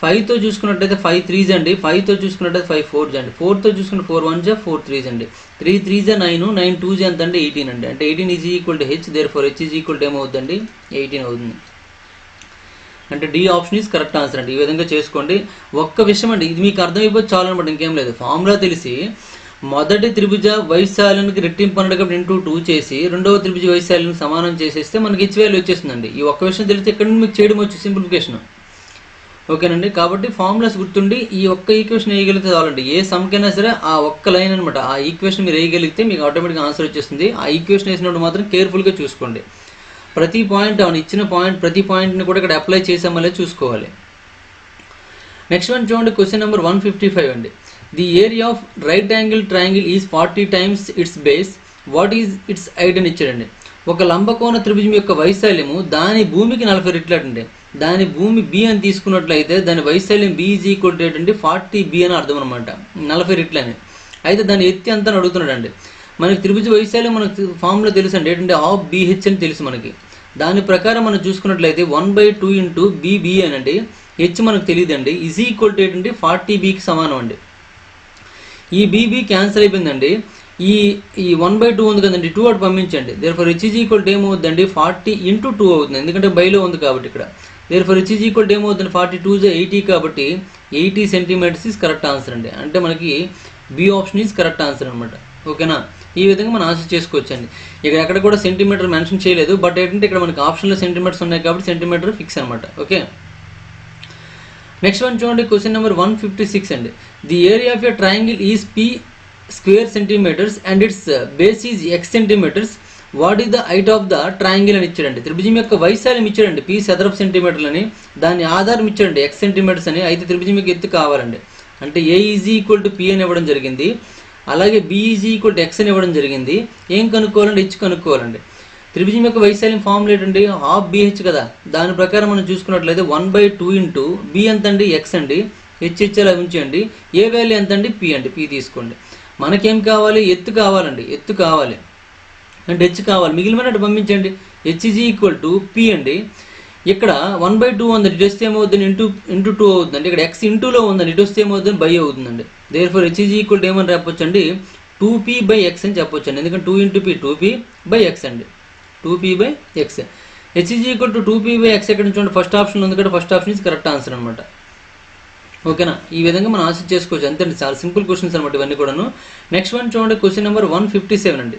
Speaker 1: 5తో చూసుకున్నట్టయితే 5 3s అండి, 5తో చూసుకున్నట్టయితే 5 4s అండి, 4తో చూసుకుంటే 4 1s 4 3s అండి, 3 3s 9, 9 2s ఎంత అండి 18 అండి. అంటే 18 is equal to H, therefore H is equal to ఏమవుతుందండి 18 అవుతుంది. అంటే D option is correct answer అండి. ఈ విధంగా చేసుకోండి. ఒక్క విషయం అండి, ఇది మీకు అర్థమైపోతే చాలు అనమాట, ఇంకేం లేదు. ఫార్ములా తెలిసి మొదటి త్రిభుజ వైశాల్యానికి రెట్టింపు అన్నాడు కాబట్టి ఇంటూ 2 చేసి రెండవ త్రిభుజ వైశాల్యానికి సమానం చేసేస్తే మనకి హెచ్ వాల్యూ వచ్చేస్తుందండి. ఈ ఒక్క విషయం తెలిస్తే ఇక్కడ నుండి మీకు చేయడం వచ్చు, సింప్లిఫికేషన్. ఓకేనండి. కాబట్టి ఫార్ములాస్ గుర్తుండి ఈ ఒక్క ఈక్వేషన్ వేయగలిగితే చాలండి. ఏ సమ్కైనా సరే ఆ ఒక్క లైన్ అనమాట, ఆ ఈక్వేషన్ మీరు వేయగలిగితే మీకు ఆటోమేటిక్గా ఆన్సర్ వచ్చేస్తుంది. ఆ ఈక్వేషన్ వేసినప్పుడు మాత్రం కేర్ఫుల్గా చూసుకోండి. ప్రతి పాయింట్ ఇచ్చిన పాయింట్ ప్రతి పాయింట్ని కూడా ఇక్కడ అప్లై చేసామో చూసుకోవాలి. నెక్స్ట్ వన్ చూడండి, క్వశ్చన్ నెంబర్ 155 అండి. The area of right angle triangle is 40 times it's base, what is it's height అని ఇచ్చాడండి. ఒక లంబకోణ త్రిభుజం యొక్క వైశాల్యము దాని భూమికి 40 రెట్లు అండి. దాని భూమి బి అని తీసుకున్నట్లయితే దాని వైశాల్యం బి ఈజ్ ఈక్వల్ టు ఏంటంటే 40b అని అర్థం అనమాట, 40 రెట్లు అని. అయితే దాని ఎత్తి ఎంత అని అడుగుతున్నాడు అండి. మనకి త్రిభుజ వైశాల్యం మనకు ఫార్ములా తెలుసు అండి, ఏంటంటే హాఫ్ BH అని తెలుసు మనకి. దాని ప్రకారం మనం చూసుకున్నట్లయితే 1/2 × BB అనండి, హెచ్ మనకు తెలియదండి, ఈజ్ ఈక్వల్ టు ఏంటంటే 40bకి సమానం అండి. ఈ BB క్యాన్సిల్ అయిపోయిందండి. ఈ 1/2 ఉంది కదండి, 2 అటు పంపించండి. Therefore H is equal to ఏమవుతుందండి 40 × 2 అవుతుంది, ఎందుకంటే బైలో ఉంది కాబట్టి ఇక్కడ. Therefore H is equal to ఏమవుతుంది 42 × 80 కాబట్టి 80 సెంటీమీటర్స్ ఈజ్ కరెక్ట్ ఆన్సర్ అండి. అంటే మనకి B option is correct answer అనమాట. ఓకేనా? ఈ విధంగా మనం ఆన్సర్ చేసుకోవచ్చండి. ఇక్కడ ఎక్కడ కూడా సెంటీమీటర్ మెన్షన్ చేయలేదు, బట్ ఏంటంటే ఇక్కడ మనకి ఆప్షన్లో సెంటీమీటర్స్ ఉన్నాయి కాబట్టి సెంటీమీటర్ ఫిక్స్ అనమాట. ఓకే, నెక్స్ట్ వన్ చూడండి, క్వశ్చన్ నెంబర్ 156 అండి. The area of a triangle is P² centimetres and its base is X centimetres, what is the height of the triangle అని ఇచ్చాడండి. త్రిభుజం యొక్క వైశాల్యం ఇచ్చాడండి P చదరపు సెంటీమీటర్లని, దాని ఆధారం ఇచ్చాడండి X సెంటీమీటర్స్ అని. అయితే త్రిభుజం యొక్క ఎత్తు కావాలండి. అంటే A is equal to P అని ఇవ్వడం జరిగింది, అలాగే B is equal to X అని ఇవ్వడం జరిగింది. ఏం కనుక్కోవాలండి? హెచ్ కనుక్కోవాలండి. త్రిభుజం యొక్క వైశాల్యం ఫార్ములా ఏంటండి, హాఫ్ BH కదా. దాని ప్రకారం మనం చూసుకున్నట్లయితే 1/2 × B ఎంత అండి X అండి, హెచ్ ఇచ్చేలా ఉంచండి. ఏ వాల్యూ ఎంత అండి P అండి, P తీసుకోండి. మనకేం కావాలి? ఎత్తు కావాలండి, ఎత్తు కావాలి అంటే హెచ్ కావాలి, మిగిలినట్టు పంపించండి. H is equal to P అండి. ఇక్కడ 1/2 ఉందండి, ఇటు వస్తే ఏమవుతుంది ఇంటూ 2 అవుతుందండి. ఇక్కడ X ఇంటూలో ఉందండి, ఇటు వస్తే ఏమవుతుంది బై అవుతుందండి. Therefore H is equal to ఏమని చెప్పొచ్చండి 2P/X అని చెప్పొచ్చండి, ఎందుకంటే 2 × P 2P/X అండి, 2P/X. H is equal to 2P/X ఎక్కడ నుంచి చూడండి, ఫస్ట్ ఆప్షన్ ఉంది కదా, first option is correct answer అనమాట. ఓకేనా? ఈ విధంగా మనం ఆన్సర్ చేసుకోవచ్చు, అంతే. చాలా సింపుల్ క్వశ్చన్స్ అనమాట ఇవన్నీ కూడాను. నెక్స్ట్ వన్ చూడండి, క్వశ్చన్ నెంబర్ 157 అండి.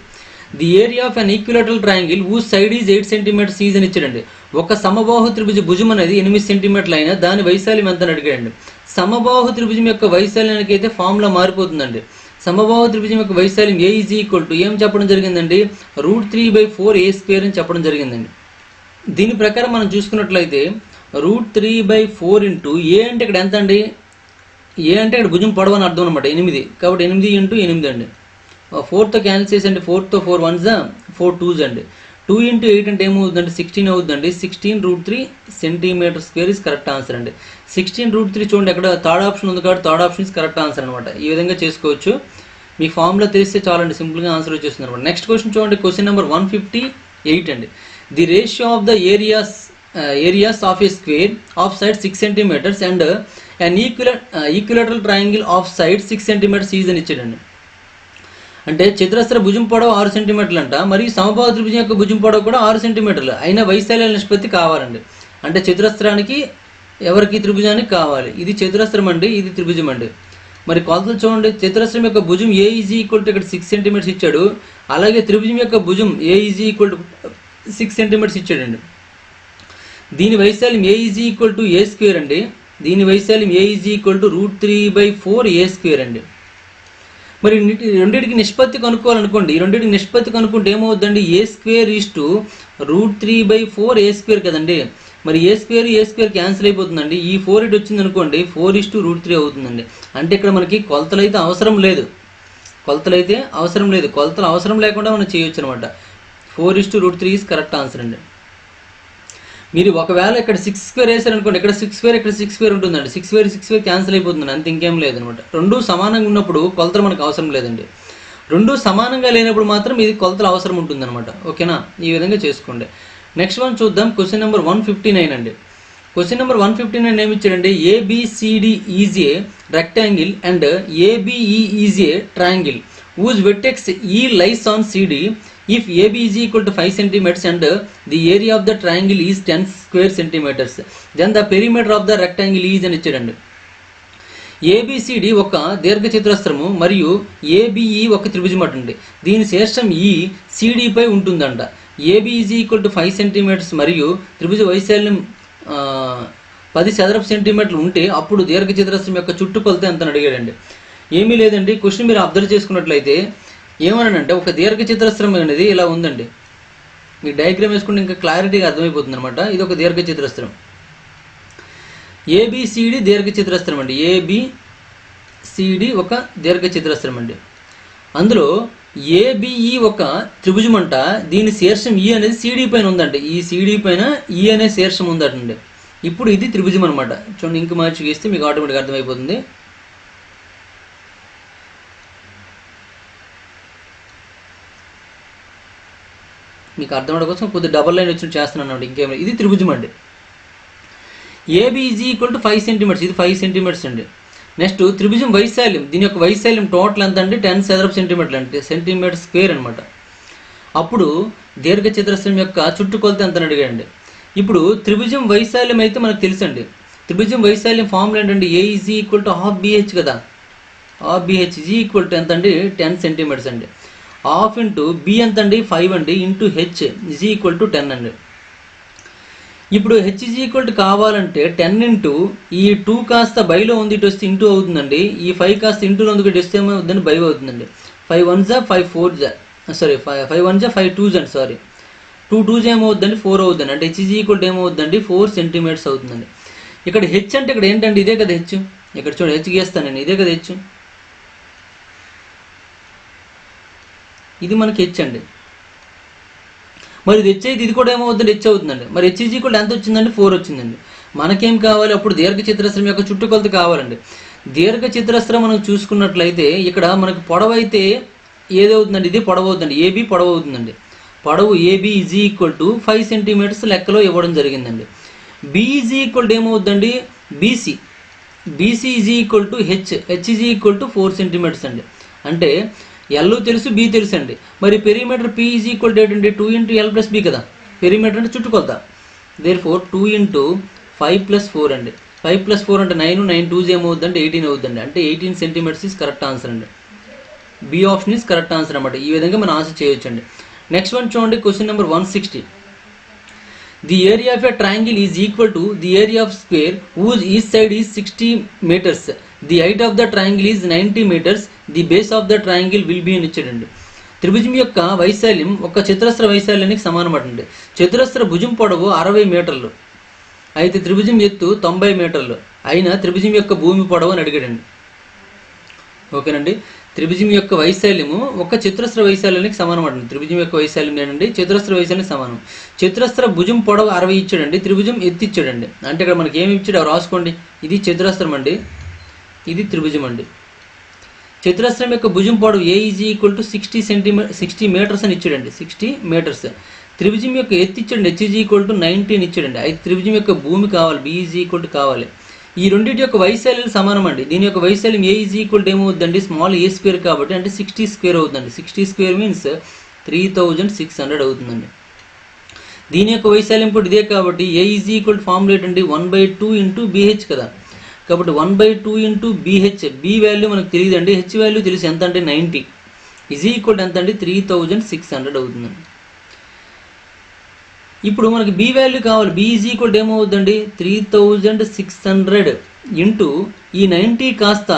Speaker 1: The area of an equilateral triangle whose side is 8 centimetres is అని ఇచ్చాడండి. ఒక సమబాహు త్రిభుజ భుజం అనేది 8 సెంటీమీటర్లు అయినా దాని వైశాల్యం ఎంత అని అడిగాడండి. సమబాహు త్రిభుజం యొక్క వైశాల్యానికి అయితే ఫార్ములా మారిపోతుందండి. సమబాహు త్రిభుజం యొక్క వైశాల్యం A ఈజ్ ఈక్వల్ టు ఏం చెప్పడం జరిగిందండి, √3/4A² అని చెప్పడం జరిగిందండి. దీని ప్రకారం మనం చూసుకున్నట్లయితే √3/4 × A అంటే ఇక్కడ ఎంత అండి, A అంటే ఇక్కడ భుజం పొడవు అని అర్థం అనమాట, 8 కాబట్టి 8 × 8 అండి. 4తో క్యాన్సిల్ చేసండి, 4తో 4 1s 4 2s అండి. 2 × 8 అంటే ఏమవుతుందండి 16 అవుతుందండి. 16√3 cm² ఇస్ కరెక్ట్ ఆన్సర్ అండి. 16√3 చూడండి, అక్కడ థర్డ్ ఆప్షన్ ఉంది కాబట్టి third option is correct answer అనమాట. ఈ విధంగా చేసుకోవచ్చు, మీ ఫార్ములా తెలిస్తే చాలండి, సింపుల్గా ఆన్సర్ వచ్చేస్తుంది అనమాట. నెక్స్ట్ క్వశ్చన్ చూడండి, క్వశ్చన్ నెంబర్ 158 అండి. The ratio of the areas of a square of side 6 centimetres and an equilateral triangle of side 6 centimetres is అని ఇచ్చాడండి. అంటే చతురస్ర భుజం పొడవు 6 సెంటీమీటర్లు అంట, మరియు సమబాహు త్రిభుజం యొక్క భుజం పొడవు కూడా 6 సెంటీమీటర్లు అయినా వైశాల్యాల నిష్పత్తి కావాలండి. అంటే చతురస్రానికి ఎవరికి త్రిభుజానికి కావాలి. ఇది చతురస్రం అండి, ఇది త్రిభుజం అండి. మరి కొలతలు చూడండి, చతురస్రం యొక్క భుజం A ఈజ్ ఈక్వల్ టు ఇక్కడ 6 సెంటీమీటర్స్ ఇచ్చాడు, అలాగే త్రిభుజం యొక్క భుజం A is equal to 6 centimetres ఇచ్చాడండి. దీని వైశాల్యం A is equal to A² అండి. దీని వైశాల్యం A is equal to √3/4A² అండి. మరి రెండింటికి నిష్పత్తి కనుక్కోవాలనుకోండి, ఈ రెండింటికి నిష్పత్తి కనుక్కుంటే ఏమవుద్దండి, a²/4 కదండి. మరి a² క్యాన్సిల్ అయిపోతుందండి. ఈ 4 ఇటు వచ్చింది అనుకోండి, 4:√3 అవుతుందండి. అంటే ఇక్కడ మనకి కొలతలు అయితే అవసరం లేదు, కొలతలు అవసరం లేకుండా మనం చేయొచ్చు అనమాట. 4:√3 ఈజ్ కరెక్ట్ ఆన్సర్ అండి. మీరు ఒకవేళ ఇక్కడ 6² వేసారనుకోండి, ఇక్కడ 6² ఉంటుందండి. 6² క్యాన్సిల్ అయిపోతుందండి, అంత ఇంకేం లేదనమాట. రెండు సమానంగా ఉన్నప్పుడు కొలతలు మనకు అవసరం లేదండి. రెండు సమానంగా లేనప్పుడు మాత్రం ఇది కొలతలు అవసరం ఉంటుందన్నమాట. ఓకేనా, ఈ విధంగా చేసుకోండి. నెక్స్ట్ వన్ చూద్దాం. క్వశ్చన్ నెంబర్ 159 అండి. క్వశ్చన్ నెంబర్ 159 ఏమి ఇచ్చాడండి, ABCD is a rectangle and ABE is a triangle whose vertex E lies on CD. If AB is equal to 5 centimeters and the area of the triangle is 10 square centimeters, then the perimeter of the rectangle is అని ఇచ్చాడండి. ABCD ఒక దీర్ఘచతురస్రము మరియు ABE ఒక త్రిభుజం అండి. దీని శీర్షం E CD పై ఉంటుందంట. AB is equal to 5 centimeters మరియు త్రిభుజ వైశాల్యం 10 చదరపు సెంటీమీటర్లు ఉంటే అప్పుడు దీర్ఘచతురస్రం యొక్క చుట్టుకొలత ఎంత అని అడిగాడండి. ఏమీ లేదండి, క్వశ్చన్ మీరు అబ్జర్వ్ చేసుకున్నట్లయితే ఏమన్నానంటే, ఒక దీర్ఘచతురస్రం అనేది ఇలా ఉందండి. మీ డయాగ్రామ్ వేసుకుంటే ఇంకా క్లారిటీగా అర్థమైపోతుంది అనమాట. ఇది ఒక దీర్ఘచతురస్రం, ABCD దీర్ఘచతురస్రం అండి. ABCD ఒక దీర్ఘచతురస్రం అండి. అందులో ABE ఒక త్రిభుజం అంట. దీని శీర్షం E అనేది CD పైన ఉందండి. ఈ CD పైన E అనే శీర్షం ఉందండి. ఇప్పుడు ఇది త్రిభుజం అనమాట. చూడండి, ఇంక మార్చి గీస్తే మీకు ఆటోమేటిక్గా అర్థమైపోతుంది. మీకు అర్థమవడం కోసం కొద్దిగా డబల్ లైన్ వచ్చి చేస్తున్నాను అండి, ఇంకేమైనా. ఇది త్రిభుజం అండి. AB is equal to 5 centimetres, ఇది 5 సెంటీమీటర్స్ అండి. నెక్స్ట్ త్రిభుజం వైశాల్యం, దీని యొక్క వైశాల్యం టోటల్ ఎంత అంటే 10 చదరపు సెంటీమీటర్లు అంటే సెంటీమీటర్ స్క్వేర్ అనమాట. అప్పుడు దీర్ఘచతురస్రం యొక్క చుట్టుకొలత ఎంత అని అడిగాడండి. ఇప్పుడు త్రిభుజం వైశాల్యం అయితే మనకు తెలుసండి. త్రిభుజం వైశాల్యం ఫార్ములా ఏంటంటే, A is equal to ½ BH కదా. ½ BH ఈజ్ ఈక్వల్ టు ఎంత అండి, 10 సెంటీమీటర్స్ అండి. ½ ఇంటూ B ఎంత అండి, 5 అండి, into H is equal to 10 అండి. ఇప్పుడు H ఈజ్ ఈక్వల్ టు కావాలంటే 10 ఇంటూ ఈ 2 కాస్త బైలో ఉంది, ఇటు వస్తే ఇంటూ అవుతుందండి. ఈ 5 కాస్త ఇంటూలో ఉంది, ఇటు వస్తే ఏమవుతుందండి, బై అవుతుందండి. 5 1s 5 4s sorry 5 1s 5 2s అండి, సారీ 2 2s ఏమవుతుందండి, 4 అవుతుందండి. అంటే H ఈజ్ ఈక్వల్ టు ఏమవుతుందండి, 4 సెంటీమీటర్స్ అవుతుందండి. ఇక్కడ H అంటే ఇక్కడ ఏంటండి, ఇదే కదా H. ఇక్కడ చూడండి, H గీస్తాను నేను, ఇదే కదా H. ఇది మనకి H అండి. మరి ఇది H అయితే ఇది కూడా ఏమవుతుందండి, H అవుతుందండి. మరి H ఈజ్ ఈక్వల్ ఎంత వచ్చిందండి, 4 వచ్చిందండి. మనకేం కావాలి, అప్పుడు దీర్ఘచతురస్రం యొక్క చుట్టుకొలత కావాలండి. దీర్ఘచతురస్రం మనం చూసుకున్నట్లయితే ఇక్కడ మనకు పొడవు అయితే ఏదవుతుందండి, ఇది పొడవు అవుతుందండి, AB పొడవు అవుతుందండి. పొడవు AB is equal to 5 centimetres లెక్కలో ఇవ్వడం జరిగిందండి. B ఈజ్ ఈక్వల్ టు ఏమవుతుందండి, BC is equal to H is equal to 4 centimetres అండి. అంటే L తెలుసు, B తెలుసు అండి. మరి perimeter P is equal to ఏంటంటే 2 ఇంటూ L ప్లస్ B కదా. పెరిమీటర్ అంటే చుట్టుకొలత. దేర్ఫోర్ 2 ఇంటూ 5 ప్లస్ 4 అండి. 5 ప్లస్ 4 అంటే 9, 9 2s ఏమవుతుందంటే 18 అవుతుందండి. అంటే 18 సెంటీమీటర్స్ ఈజ్ కరెక్ట్ ఆన్సర్ అండి. B option is correct answer అన్నమాట. ఈ విధంగా మనం ఆన్సర్ చేయొచ్చండి. నెక్స్ట్ వన్ చూడండి, question number 160. The area of a triangle is equal to the area of square whose each side is 60 meters. The height of the triangle is 90 meters. The base of the triangle will be అని ఇచ్చాడండి. త్రిభుజం యొక్క వైశాల్యం ఒక చతురస్ర వైశాల్యానికి సమానం అండి. చతురస్ర భుజం పొడవు 60 మీటర్లు అయితే త్రిభుజం ఎత్తు 90 మీటర్లు అయినా త్రిభుజం యొక్క భూమి పొడవు అని అడిగాడండి. ఓకేనండి, త్రిభుజం యొక్క వైశాల్యము ఒక చతురస్ర వైశాల్యానికి సమానం అండి. త్రిభుజం యొక్క వైశాల్యం ఏంటండి, చతురస్ర వైశాల్యానికి సమానం. చతురస్ర భుజం పొడవు 60 ఇచ్చాడండి, త్రిభుజం ఎత్తి ఇచ్చాడండి. అంటే ఇక్కడ మనకి ఏమి ఇచ్చాడు రాసుకోండి. ఇది చతురస్రం అండి, ఇది త్రిభుజం అండి. చతురస్రం యొక్క భుజం పొడవు A is equal to 60 metres అని ఇచ్చాడండి, 60 మీటర్స్. త్రిభుజం యొక్క ఎత్తు ఇచ్చాడండి, H ఈజ్ ఈక్వల్ టు 19 ఇచ్చాడండి. అయితే త్రిభుజం యొక్క భూమి కావాలి, B ఈజ్ ఈక్వల్ టు కావాలి. ఈ రెండింటి యొక్క వైశాల్యాలు సమానం అండి. దీని యొక్క వైశాల్యం A ఈజ్ ఈక్వల్ టు ఏమవుతుందండి, స్మాల్ a స్క్వేర్ కాబట్టి అంటే 60 స్క్వేర్ అవుతుందండి. 60 స్క్వేర్ మీన్స్ 3600 అవుతుందండి. దీని యొక్క వైశాల్యం కూడా ఇదే కాబట్టి A is equal to formula ఏంటండి, 1/2 ఇంటూ BH కదా. కాబట్టి 1/2 ఇంటూ BH. B వాల్యూ మనకు తెలియదండి, H వాల్యూ తెలుసు. ఎంత అంటే 90 ఈజ్ ఈక్వల్ టు ఎంత అండి, 3600 అవుతుందండి. ఇప్పుడు మనకి B వాల్యూ కావాలి. B ఈజ్ ఈక్వల్ టు ఏమవుతుందండి, 3600 ఇంటూ ఈ 90 కాస్త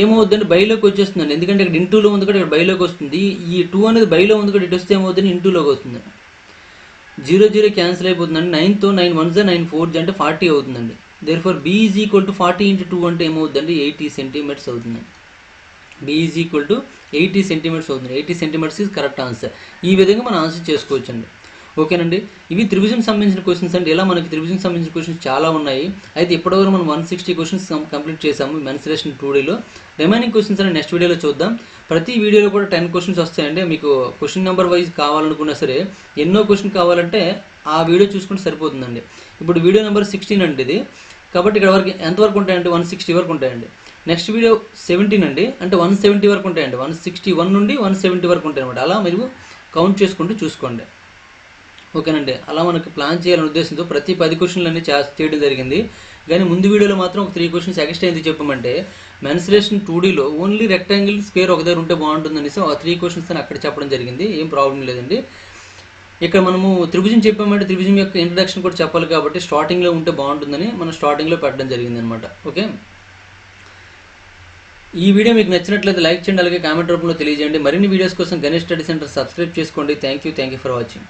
Speaker 1: ఏమవుతుందంటే బైలోకి వచ్చేస్తుందండి, ఎందుకంటే ఇక్కడ ఇంటూలో ఉంది కూడా ఇక్కడ బైలోకి వస్తుంది. ఈ 2 అనేది బైలో ఉంది కూడా ఇటు వస్తే ఏమవుతుంది, ఇంటూలోకి వస్తుంది. 0 0 క్యాన్సిల్ అయిపోతుందండి. 9తో 9 1 9 4 అంటే 40 అవుతుందండి. Therefore B is equal to 40 × 2 అంటే ఏమవుతుందండి, 80 సెంటీమీటర్స్ అవుతుందండి. B is equal to 80 centimetres అవుతుంది. 80 సెంటీమీటర్స్ ఈజ్ కరెక్ట్ ఆన్సర్. ఈ విధంగా మనం ఆన్సర్ చేసుకోవచ్చండి. ఓకేనండి, ఇవి త్రిభుజం సంబంధించిన క్వశ్చన్స్ అండి. ఇలా మనకి త్రిభుజం సంబంధించిన క్వశ్చన్స్ చాలా ఉన్నాయి. అయితే ఇప్పటివరకు మనం 160 క్వశ్చన్స్ కంప్లీట్ చేసాము మెన్సురేషన్ 2Dలో. రిమైనింగ్ క్వశ్చన్స్ అని నెక్స్ట్ వీడియోలో చూద్దాం. ప్రతి వీడియోలో కూడా 10 క్వశ్చన్స్ వస్తాయండి. మీకు క్వశ్చన్ నెంబర్ వైజ్ కావాలనుకున్నా సరే, ఎన్నో క్వశ్చన్ కావాలంటే ఆ వీడియో చూసుకుంటే సరిపోతుందండి. ఇప్పుడు వీడియో నెంబర్ 16 అండి ఇది, కాబట్టి ఇక్కడ వరకు ఎంతవరకు ఉంటాయంటే 160 వరకు ఉంటాయండి. నెక్స్ట్ వీడియో 17 అండి, అంటే 170 వరకు ఉంటాయండి. 161 నుండి 170 వరకు ఉంటాయి అనమాట. అలా మీరు కౌంట్ చేసుకుంటూ చూసుకోండి. ఓకేనండి, అలా మనకు ప్లాన్ చేయాలనే ఉద్దేశంతో ప్రతి 10 క్వశ్చన్లు అన్నీ చేయడం జరిగింది. కానీ ముందు వీడియోలో మాత్రం ఒక 3 క్వశ్చన్స్ ఎక్స్ట్రా ఎందుకు చెప్పమంటే, మెన్సురేషన్ 2Dలో ఓన్లీ రెక్టాంగిల్ స్క్వేర్ ఒక దగ్గర ఉంటే బాగుంటుందనేసి ఆ 3 క్వశ్చన్స్ అని అక్కడ చెప్పడం జరిగింది. ఏం ప్రాబ్లం లేదండి. ఇక్కడ మనము త్రిభుజం చెప్పామంటే త్రిభుజం యొక్క ఇంట్రడక్షన్ కూడా చెప్పాలి, కాబట్టి స్టార్టింగ్లో ఉంటే బాగుంటుందని మనం స్టార్టింగ్లో పెట్టడం జరిగింది అనమాట. ఓకే, ఈ వీడియో మీకు నచ్చినట్లయితే లైక్ చేయండి, అలాగే కామెంట్ రూపంలో తెలియజేయండి. మరిన్ని వీడియోస్ కోసం గణేష్ స్టడీ సెంటర్ సబ్స్క్రైబ్ చేసుకోండి. Thank you for watching.